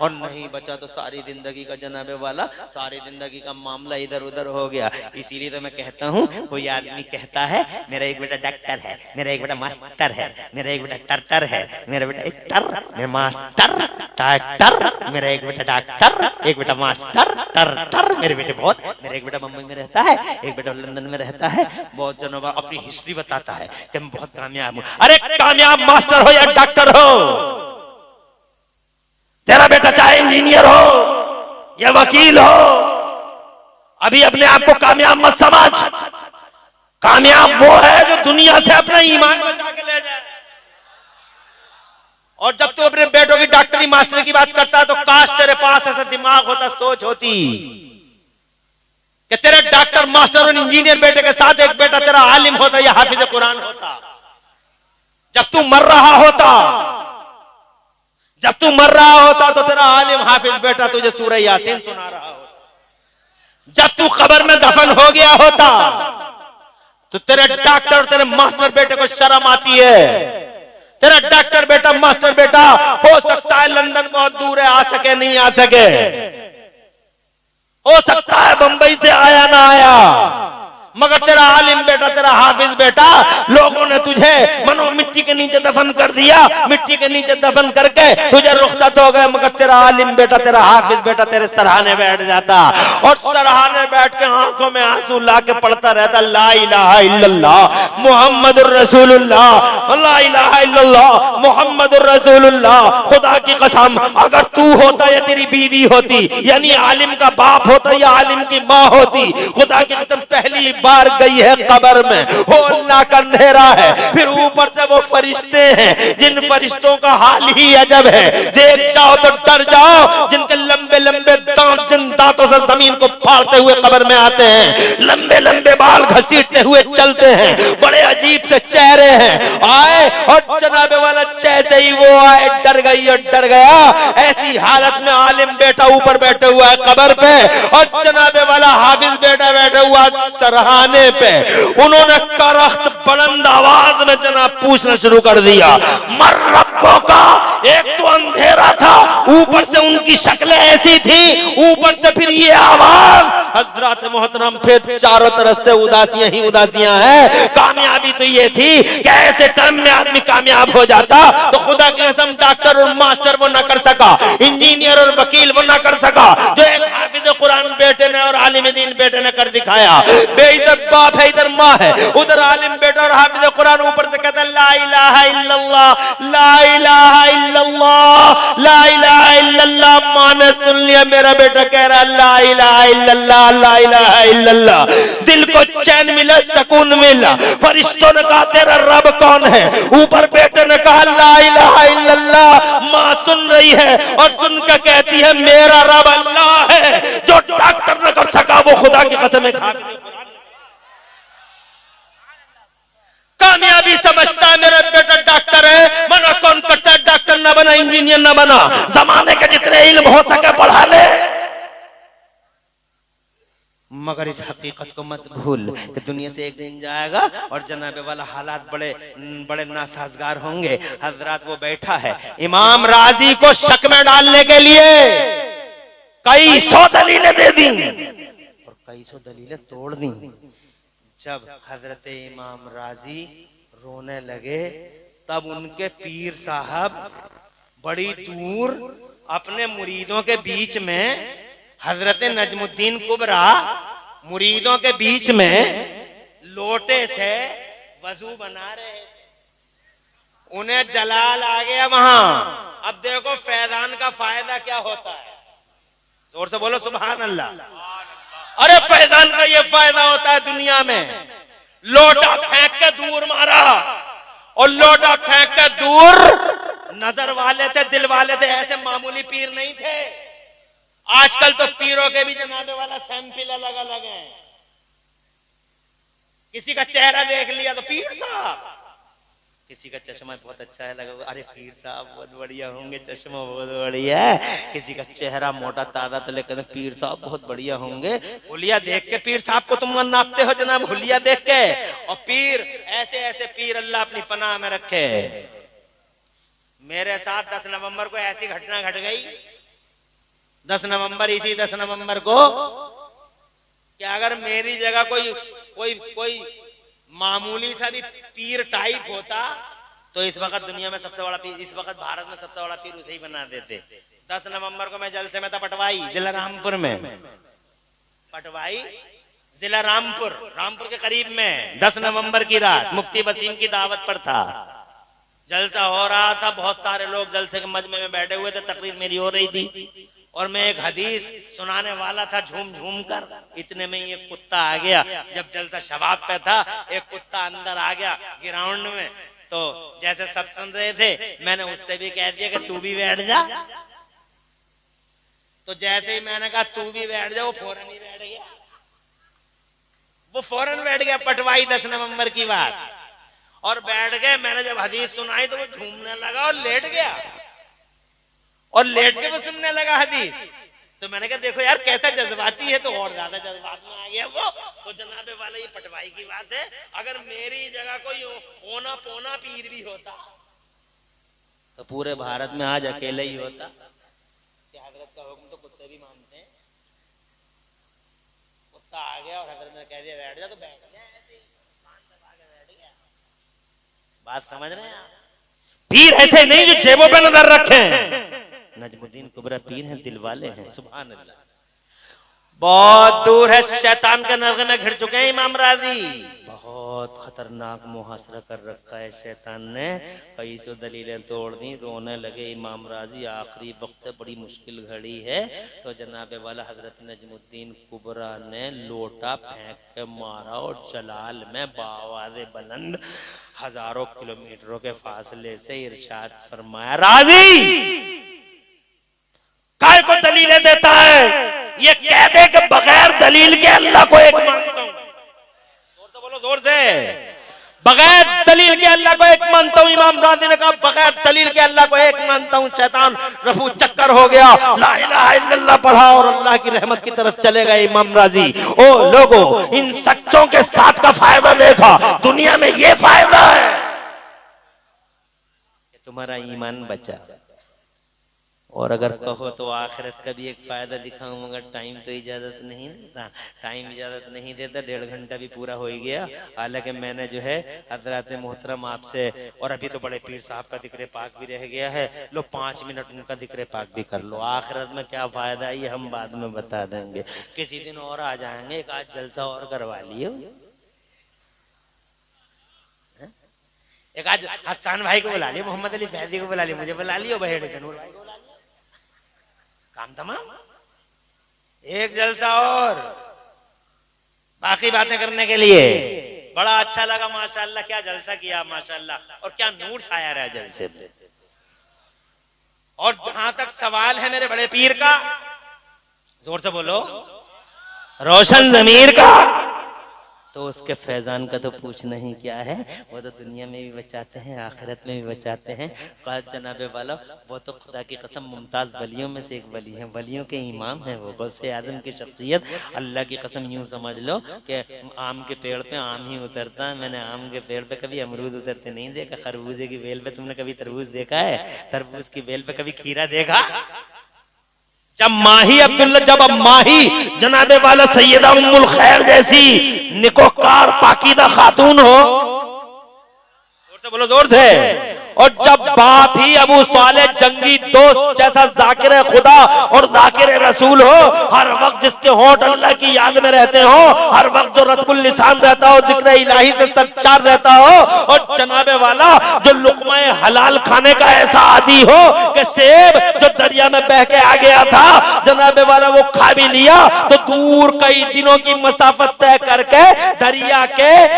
और नहीं बचा तो सारी जिंदगी का जनाबे वाला, सारी जिंदगी का मामला इधर उधर हो गया। इसीलिए तो मैं कहता हूँ, कोई आदमी कहता है मेरा एक बेटा डॉक्टर है, मेरा एक बेटा मास्टर है, मेरा एक बेटा टर्टर है, मेरा बेटा एक टर, मेरा मास्टर टर्टर, मेरा एक बेटा डॉक्टर, एक बेटा मास्टर टर्टर, मेरे बेटे बहुत, मेरा एक बेटा मुंबई में रहता है, एक बेटा लंदन में रहता है। बहुत जनों अपनी हिस्ट्री बताता है कि मैं बहुत कामयाब हूँ। अरे कामयाब मास्टर हो या डॉक्टर हो, तेरा बेटा चाहे इंजीनियर हो या वकील हो, अभी अपने आप को कामयाब मत समझ। कामयाब वो है जो दुनिया से अपना ईमान बचा के ले जाए। और जब तू अपने बेटों की डॉक्टरी मास्टरी की बात करता है तो काश तेरे पास ऐसा दिमाग होता, सोच होती कि तेरे डॉक्टर मास्टर और इंजीनियर बेटे के साथ एक बेटा तेरा आलिम होता या हाफिज कुरान होता। जब तू मर रहा होता तो तेरा आलिम हाफिज बेटा तुझे सूरह यासीन सुना रहा होता। जब तू कब्र में दफन हो गया होता तो तेरे डॉक्टर तेरे मास्टर बेटे को शर्म आती है। तेरा डॉक्टर बेटा मास्टर बेटा हो सकता है लंदन बहुत दूर है, आ सके नहीं आ सके, हो सकता है बंबई से आया ना आया, मगर तेरा आलिम बेटा तेरा हाफिज बेटा, लोगों ने तुझे मनो मिट्टी के नीचे दफन कर दिया, मिट्टी के नीचे दफन करके तुझे रुखसत हो गए, मगर तेरा आलिम बेटा तेरा हाफिज बेटा तेरे सराहने बैठ जाता और सराहने बैठ के आंखों में आंसू ला के पढ़ता रहता ला इलाहा इल्लल्लाह मुहम्मदुर रसूलुल्लाह, ला इलाहा इल्लल्लाह मुहम्मदुर रसूलुल्लाह। खुदा की कसम अगर तू होता या तेरी बीवी होती, यानी आलिम का बाप होता या आलिम की माँ होती, खुदा की कसम पहली बार गई है कब्र में, हो अल्लाह का अंधेरा है, फिर ऊपर से वो फरिश्ते हैं जिन फरिश्तों का हाल ही अजब है, देख जाओ तो डर जाओ, जिनके लंबे लंबे दांत जिन दांतों से जमीन को फाड़ते हुए कब्र में आते हैं, लंबे लंबे बाल घसीटते हुए चलते हैं, बड़े अजीब से चेहरे हैं। आए और जनाबे वाला जैसे ही वो आए डर गई और डर गया। ऐसी हालत में आलिम बेटा ऊपर बैठे हुआ है कब्र पे और जनाबे वाला हाफिज बेटा बैठा हुआ सराहने पे। उन्होंने करख्त बुलंद आवाज में जनाब पूछना शुरू कर दिया, मर रब्बों का। एक तो अंधेरा था, ऊपर से उनकी शक्लें ऐसी थी, ऊपर से फिर ये आवाज हजरत मोहतरम फिर चारों तरफ से उदासियां ही उदासियां हैं। कामयाबी तो ये थी कि ऐसे टाइम में आदमी कामयाब हो जाता तो खुदा की कसम डॉक्टर और मास्टर वो ना कर सका, इंजीनियर और वकील वो ना कर सका जो एक हाफिज कुरान बेटे ने और आलिम दीन बेटे ने कर दिखाया। बेइज्जत बाप है, इधर माँ है, उधर आलिम बेटा और हाफिज कुरान, ऊपर से कहता है ला इलाहा इल्लल्लाह, ला इलाहा इल्लल्लाह, ला इलाहा इल्लल्लाह। माँ ने सुन लिया, मेरा बेटा कह रहा ला इलाहा इल्लल्लाह, ला इलाहा इल्लल्लाह। दिल को चैन मिला, सुकून मिला। फरिश्तों ने कहा तेरा रब कौन है? ऊपर बेटे ने कहा ला इलाहा इल्लल्लाह। माँ सुन रही है और सुनकर कहती है मेरा रब अल्लाह है, जो डॉक्टर न कर सका वो खुदा की कसम खा। कामयाबी समझता है मेरा बेटा डॉक्टर है, मना कौन करता है डॉक्टर ना बना, इंजीनियर ना बना, जमाने के जितने इल्म हो सके पढ़ा ले। मगर इस हकीकत को मत भूल कि दुनिया से एक दिन जाएगा और जनाबे वाला हालात बड़े बड़े नासाजगार होंगे। हजरत वो बैठा है, इमाम राजी को शक में डालने के लिए कई सौ दलीलें दे दी और कई सौ दलीलें तोड़ दी। जब हजरत इमाम राजी रोने लगे तब उनके पीर साहब बड़ी दूर अपने मुरीदों के बीच में, हजरत नजमुद्दीन कुबरा मुरीदों के बीच में लोटे से वजू बना रहे। उन्हें जलाल आ गया वहां। अब देखो फैजान का फायदा क्या होता है, जोर से बोलो सुभान अल्लाह। अरे फैजान का ये फायदा होता है दुनिया में। लोटा फेंक के दूर मारा और लोटा फेंक के दूर, नजर वाले थे, दिल वाले थे, ऐसे मामूली पीर नहीं थे। आजकल तो पीरों के भी जनाबे वाला सैंपल अलग अलग है। किसी का चेहरा देख लिया तो पीर साहब, किसी का चश्मा बहुत अच्छा है लगा, अरे पीर साहब बहुत बढ़िया होंगे, चश्मा बहुत बढ़िया है। किसी का चेहरा मोटा ताजा तो लेकर पीर साहब बहुत बढ़िया होंगे। हुलिया देख के पीर साहब को तुम नापते हो जनाब, हुलिया देख के। और पीर ऐसे ऐसे पीर अल्लाह अपनी पनाह में रखे। मेरे साथ 10 नवंबर को ऐसी घटना घट गई। 10 नवंबर, इसी 10 नवंबर को कि अगर मेरी जगह कोई मामूली सा भी पीर टाइप होता तो इस वक्त दुनिया में सबसे बड़ा पीर, इस वक्त भारत में सबसे बड़ा पीर उसे ही बना देते। 10 नवंबर को मैं जलसे में था पटवाई, जिला रामपुर में। पटवाई जिला रामपुर के करीब में 10 नवंबर की रात मुफ्ती वसीम की दावत पर था। जलसा हो रहा था, बहुत सारे लोग जलसे के मजमे में बैठे हुए थे, तकरीर मेरी हो रही थी और मैं एक हदीस सुनाने वाला था झूम झूम कर। इतने में ये कुत्ता आ गया। जब जलसा शबाब पे था, एक कुत्ता अंदर आ गया ग्राउंड में। तो जैसे सब सुन रहे थे, मैंने उससे भी कह दिया कि तू भी बैठ जा। तो जैसे ही मैंने कहा तू भी बैठ जा, वो फौरन ही बैठ गया। वो फौरन बैठ गया। पटवाई 10 नवंबर की बात। और बैठ गए। मैंने जब हदीस सुनाई तो वो झूमने लगा और लेट गया और लेट के वो सुनने लगा हदीस। तो मैंने कहा देखो यार कैसा जज्बाती है, तो और ज्यादा जज्बात में आ गया वो। तो जनाबे वाला ये पटवाई की बात है, अगर मेरी जगह कोई ओना पोना पीर भी होता तो पूरे भारत में आज अकेले ही होता। कि हजरत का हुक्म तो कुत्ते भी मानते हैं। कुत्ता आ गया और हजरत ने कह दिया बैठ जा, तो बैठ गया। ऐसे कान दबा के बैठ गया। बात समझ रहे हैं आप? पीर ऐसे नहीं जो जेबों पे नजर रखें। नजमुद्दीन कुबरा पीर हैं, दिल वाले हैं। सुभान अल्लाह। बहुत दूर है, शैतान के नरगे में घिर चुके हैं इमाम राजी। बहुत खतरनाक मुहासरा कर रखा है शैतान ने। कई सौ दलीलें तोड़ दी, रोने लगे इमाम राजी। आखिरी वक्त बड़ी मुश्किल घड़ी है। तो जनाबे वाला हजरत नजमुद्दीन कुबरा ने लोटा फेंक के मारा और जलाल में बावाज़े बुलंद हजारों किलोमीटरों के फासले से इरशाद फरमाया, राजी काय को दलीलें देता है? ये कह दे कि बगैर दलील के अल्लाह को एक मानता हूं। जोर से बोलो, जोर से। बगैर दलील के अल्लाह को एक मानता हूं। इमाम राजी ने कहा बगैर दलील के अल्लाह को एक मानता हूं। शैतान रफू चक्कर हो गया, ला इलाहा इल्लल्लाह पढ़ा और अल्लाह की रहमत की तरफ चले गए इमाम राजी। ओ लोगों, इन सच्चों के साथ का फायदा देखा। दुनिया में ये फायदा है कि तुम्हारा ईमान बचा और अगर कहो तो आखिरत का भी एक फायदा दिखाऊं, मगर टाइम तो इजाजत नहीं देता, टाइम इजाजत नहीं देता। 1.5 घंटा भी पूरा हो ही गया। हालांकि मैंने जो है हजरत मोहतरम आपसे, और अभी तो बड़े पीर साहब का जिक्र पाक भी रह गया है, लो 5 मिनट उनका जिक्र पाक भी कर लो। आखिरत में क्या फायदा है ये हम बाद में बता देंगे, किसी दिन और आ जाएंगे, एक आज जलसा और करवा लियो। एक आज हसन भाई को बुला लियो, मोहम्मद अली फैजी को बुला लियो, मुझे बुला लियो, बहेड़ चनूर भाई को बुला लियो, काम तमाम। एक जलसा और बाकी बातें करने के लिए। बड़ा अच्छा लगा माशाल्लाह, क्या जलसा किया माशाल्लाह, और क्या नूर छाया रहा जलसे पे। और जहां तक सवाल है मेरे बड़े पीर का, जोर से बोलो, रोशन जमीर का, तो उसके फैजान का तो पूछना ही क्या है। वो तो दुनिया में भी बचाते हैं, आखिरत में भी बचाते हैं। जनाबे वाला वो तो खुदा की कसम मुमताज वलियों में से एक वली है, वलियों के इमाम है वो, गौसे आजम की शख्सियत। अल्लाह की कसम यूं समझ लो कि आम के पेड़ पे आम ही उतरता है। मैंने आम के पेड़ पे कभी अमरूद उतरते नहीं देखा। खरबूजे की बेल पे तुमने कभी तरबूज देखा है? तरबूज की बेल पे कभी खीरा देखा? जब माही अब्दुल्ला, जब अब माही जनाबे वाला सैयदा उम्मुल खैर जैसी निकोकार पाकीदा खातून हो, जोर से बोलो, जोर से, और जब बाप ही अबू साले जंगी दोस्त जैसा जाकिर खुदा और जाकिर रसूल हो, हर वक्त जिसके होंठ अल्लाह की याद में रहते हो, हर वक्त जो रतबुल लिसान रहता हो, जिक्र इलाही से सरचार रहता हो, और जनाबे वाला जो लुकमाए हलाल खाने का ऐसा आदी हो कि सेब जो दरिया में बह के आ गया था, जनाबे वाला वो खा भी लिया तो दूर कई दिनों की मसाफत तय करके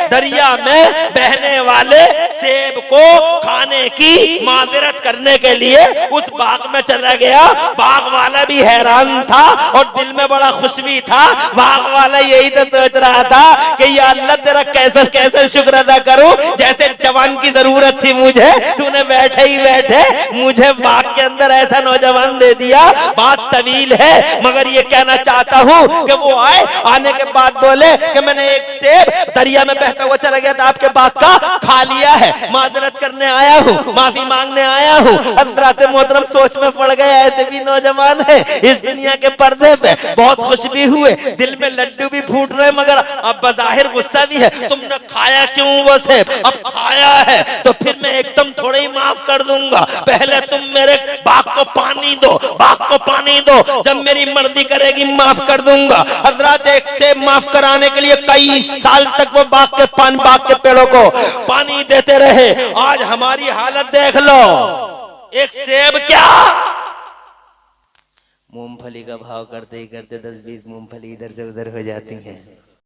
दरिया में बहने वाले सेब को खाने की माजरत करने के लिए उस बाग में चला गया। बाग वाला भी हैरान था और दिल में बड़ा खुश भी था। बाग वाला यही तो सोच रहा था कि या अल्लाह तेरा कैसे कैसे शुक्र अदा करूं, जैसे जवान की जरूरत थी मुझे, तूने बैठे ही बैठे मुझे बाग के अंदर ऐसा नौजवान दे दिया। बात तवील है मगर ये कहना चाहता हूं कि वो आने के बाद बोले कि मैंने एक सेब दरिया में बहता हुआ चला गया था, आपके बाग का खा लिया है, माजरत करने आया हूं, माफी मांगने आया हूं। हज़रत मोहतरम सोच में पड़ गए, ऐसे भी नौजवान है इस दुनिया के पर्दे पे, बहुत खुश भी हुए, दिल में लड्डू भी फूट रहे, मगर अब बज़ाहिर गुस्सा भी है। तुमने खाया क्यों वो सेब? अब खाया है तो फिर मैं एकदम थोड़ा ही माफ कर दूंगा, पहले तुम मेरे बाग को पानी दो, बाग को पानी दो, जब मेरी मर्जी करेगी माफ कर दूंगा। हज़रत एक सेब माफ कराने के लिए कई साल तक वो बाग के पेड़ों को पानी देते रहे। आज हमारी हालत देख लो, एक सेब क्या, मूंगफली का भाव करते ही करते 10-20 मूंगफली इधर से उधर हो जाती हैं।